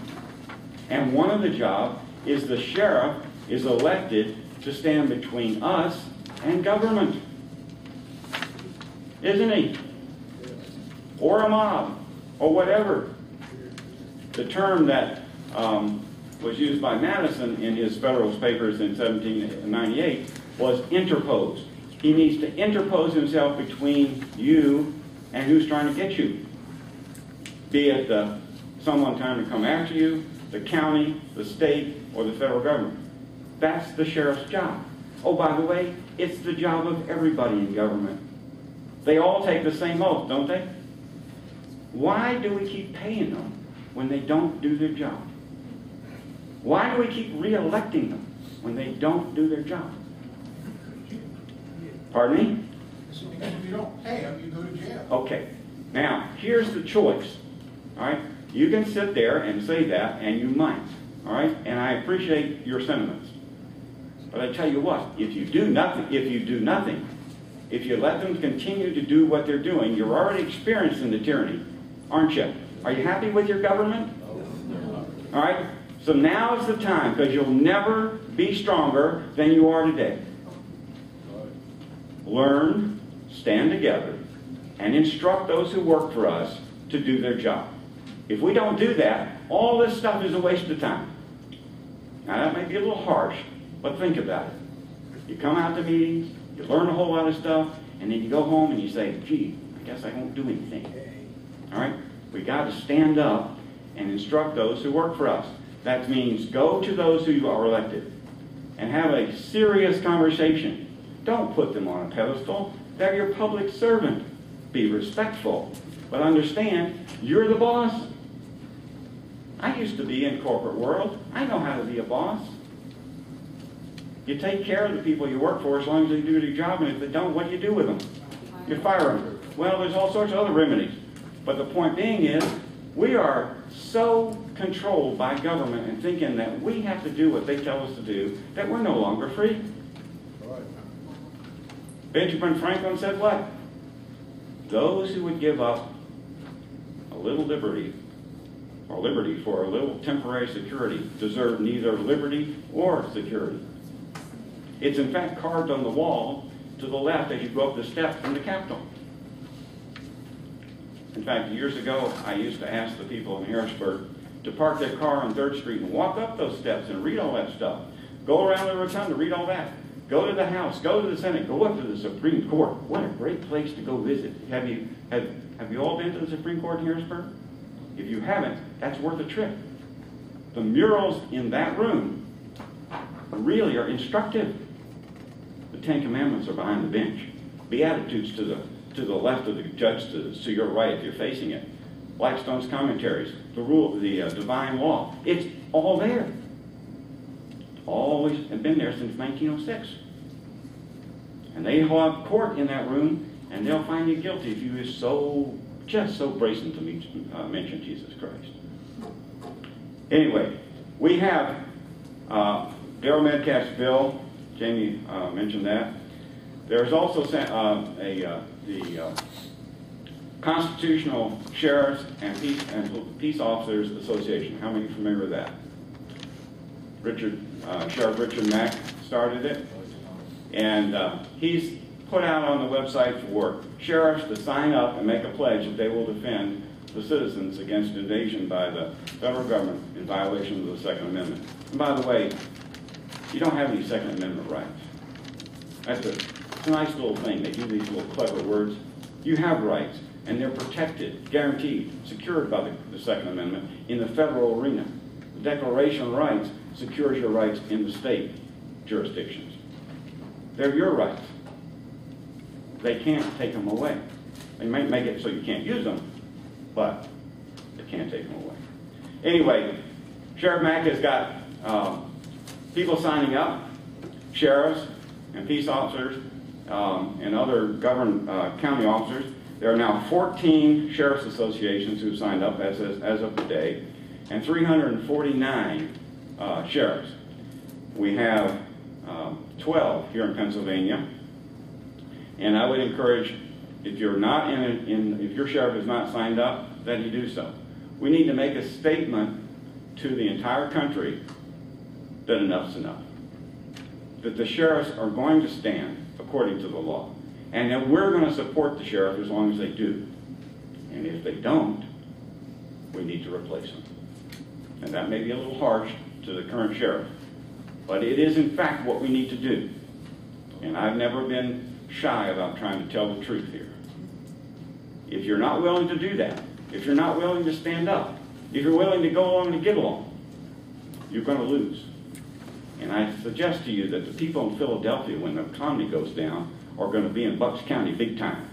And one of the jobs is the sheriff is elected to stand between us and government. Isn't he? Or a mob, or whatever. The term that was used by Madison in his Federalist Papers in 1798 was interpose. He needs to interpose himself between you and who's trying to get you. Be it someone trying to come after you, the county, the state, or the federal government. That's the sheriff's job. Oh, by the way, it's the job of everybody in government. They all take the same oath, don't they? Why do we keep paying them when they don't do their job? Why do we keep re-electing them when they don't do their job? Pardon me? Because if you don't pay them, you go to jail. Okay. Now, here's the choice. All right? You can sit there and say that, and you might. All right? And I appreciate your sentiments. But I tell you what, if you do nothing, if you let them continue to do what they're doing, you're already experiencing the tyranny, aren't you? Are you happy with your government? All right? So now's the time, because you'll never be stronger than you are today. Learn, stand together, and instruct those who work for us to do their job. If we don't do that, all this stuff is a waste of time. Now that may be a little harsh, but think about it. You come out to meetings, you learn a whole lot of stuff, and then you go home and you say, gee, I guess I won't do anything. All right? We got to stand up and instruct those who work for us. That means go to those who are elected and have a serious conversation. Don't put them on a pedestal. They're your public servant. Be respectful. But understand, you're the boss. I used to be in corporate world. I know how to be a boss. You take care of the people you work for as long as they do their job, and if they don't, what do you do with them? You fire them. Well, there's all sorts of other remedies. But the point being is, we are so controlled by government and thinking that we have to do what they tell us to do, that we're no longer free. Benjamin Franklin said what? Those who would give up a little liberty, or liberty for a little temporary security, deserve neither liberty or security. It's in fact carved on the wall to the left as you go up the steps from the Capitol. In fact, years ago, I used to ask the people in Harrisburg to park their car on 3rd Street and walk up those steps and read all that stuff. Go around the rotunda, read all that. Go to the House, go to the Senate, go up to the Supreme Court. What a great place to go visit. Have you all been to the Supreme Court in Harrisburg? If you haven't, that's worth a trip. The murals in that room really are instructive. The 10 Commandments are behind the bench. Beatitudes to the left of the judge, to your right if you're facing it. Blackstone's commentaries, the divine law. It's all there. Always have been there since 1906. And they have court in that room, and they'll find you guilty if you so just so brazen to mention Jesus Christ. Anyway, we have Darrell Metcalf's bill. Jamie mentioned that. There's also the Constitutional Sheriffs and Peace Officers Association. How many are familiar with that? Sheriff Richard Mack started it, and he's put out on the website for sheriffs to sign up and make a pledge that they will defend the citizens against invasion by the federal government in violation of the Second Amendment. And by the way, you don't have any Second Amendment rights. It's a nice little thing. They do these little clever words. You have rights, and they're protected, guaranteed, secured by the Second Amendment in the federal arena. The Declaration of Rights secures your rights in the state jurisdictions. They're your rights. They can't take them away. They might make it so you can't use them, but they can't take them away. Anyway, Sheriff Mack has got people signing up, sheriffs and peace officers and other county officers. There are now 14 sheriff's associations who've signed up as of today, and 349 sheriffs. We have 12 here in Pennsylvania, and I would encourage, if you're not if your sheriff is not signed up, that you do so. We need to make a statement to the entire country that enough's enough. That the sheriffs are going to stand according to the law. And that we're going to support the sheriff as long as they do. And if they don't, we need to replace them. And that may be a little harsh to the current sheriff, but it is in fact what we need to do. And I've never been shy about trying to tell the truth here. If you're not willing to do that, if you're not willing to stand up, if you're willing to go along and get along, you're going to lose. And I suggest to you that the people in Philadelphia, when the economy goes down, are going to be in Bucks County big time.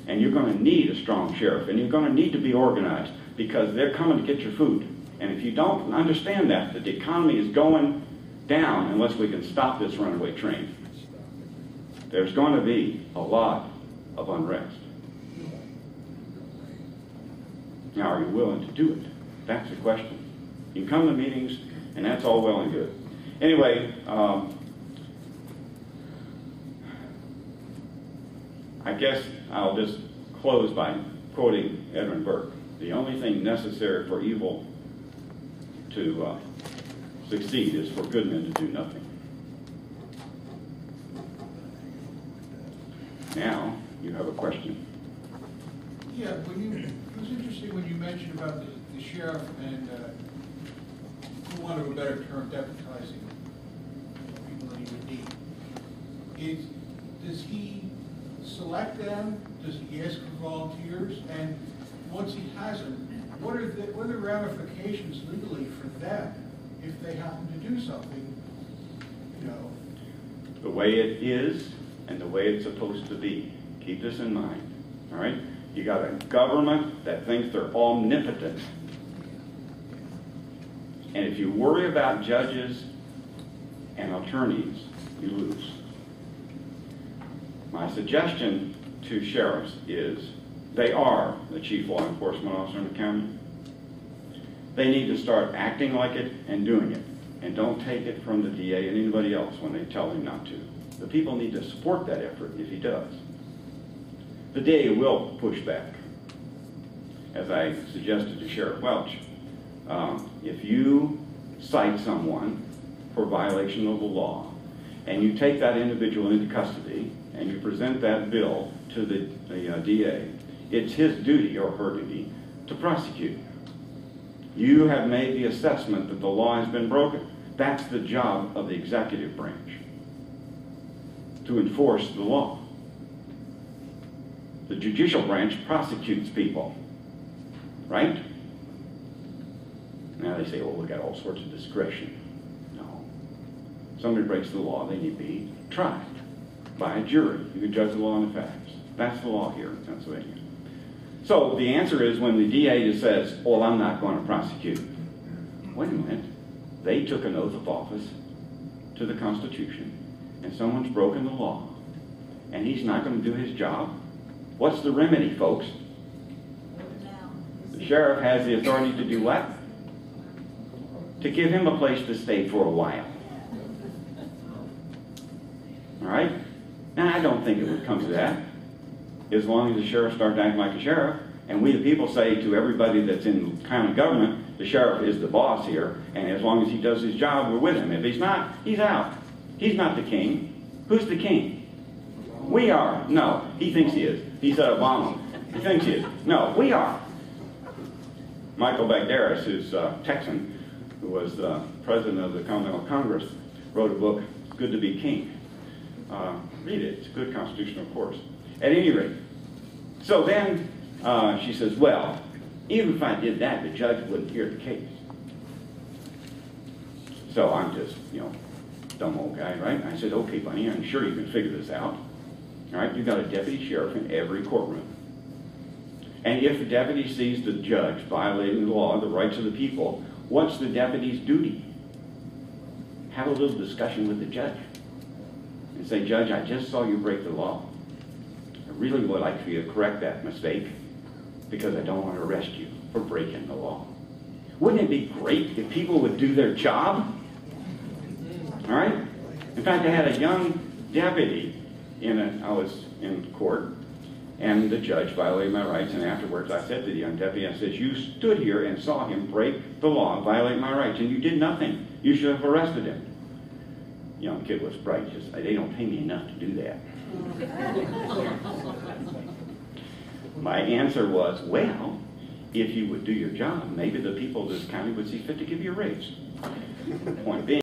And you're going to need a strong sheriff, and you're going to need to be organized, because they're coming to get your food. And if you don't understand that the economy is going down unless we can stop this runaway train, there's going to be a lot of unrest. Now, are you willing to do it? That's the question. You can come to meetings, and that's all well and good. Anyway, I guess I'll just close by quoting Edmund Burke. The only thing necessary for evil to succeed is for good men to do nothing. Now, you have a question. Yeah, it was interesting when you mentioned about the sheriff and, for want of a better term, deputizing people that he would need. Does he select them? Does he ask for volunteers? And once he has them, what are the ramifications legally for them if they happen to do something, you know? The way it is and the way it's supposed to be. Keep this in mind, all right? You got a government that thinks they're omnipotent. And if you worry about judges and attorneys, you lose. My suggestion to sheriffs is they are the chief law enforcement officer in the county. They need to start acting like it and doing it. And don't take it from the DA and anybody else when they tell him not to. The people need to support that effort if he does. The DA will push back, as I suggested to Sheriff Welch. If you cite someone for violation of the law, and you take that individual into custody, and you present that bill to the DA, it's his duty or her duty to prosecute. You have made the assessment that the law has been broken. That's the job of the executive branch, to enforce the law. The judicial branch prosecutes people, right? Now they say, oh, we got all sorts of discretion. No. Somebody breaks the law, they need to be tried by a jury. You can judge the law on the facts. That's the law here in Pennsylvania. So the answer is when the DA just says, oh, I'm not going to prosecute. Wait a minute. They took an oath of office to the Constitution, and someone's broken the law, and he's not going to do his job. What's the remedy, folks? The sheriff has the authority to do what? To give him a place to stay for a while. All right? Now, I don't think it would come to that. As long as the sheriff starts acting like a sheriff, and we the people say to everybody that's in county government, the sheriff is the boss here, and as long as he does his job, we're with him. If he's not, he's out. He's not the king. Who's the king? We are. No, he thinks he is. He said Obama. He thinks he is. No, we are. Michael Bagdaris, who's Texan, who was the president of the Continental Congress, wrote a book, Good to be King. Read it. It's a good constitutional course. At any rate, so then she says, well, even if I did that, the judge wouldn't hear the case. So I'm just, dumb old guy, right? I said, okay, Bunny, I'm sure you can figure this out. All right, you've got a deputy sheriff in every courtroom. And if the deputy sees the judge violating the law, the rights of the people, what's the deputy's duty? Have a little discussion with the judge. And say, Judge, I just saw you break the law. I really would like for you to correct that mistake because I don't want to arrest you for breaking the law. Wouldn't it be great if people would do their job? All right? In fact, I had a young deputy I was in court, and the judge violated my rights, and afterwards I said to the young deputy, I said, you stood here and saw him break the law, violate my rights, and you did nothing. You should have arrested him. The young kid was bright. Just, they don't pay me enough to do that. My answer was, well, if you would do your job, maybe the people of this county would see fit to give you a raise. Point being,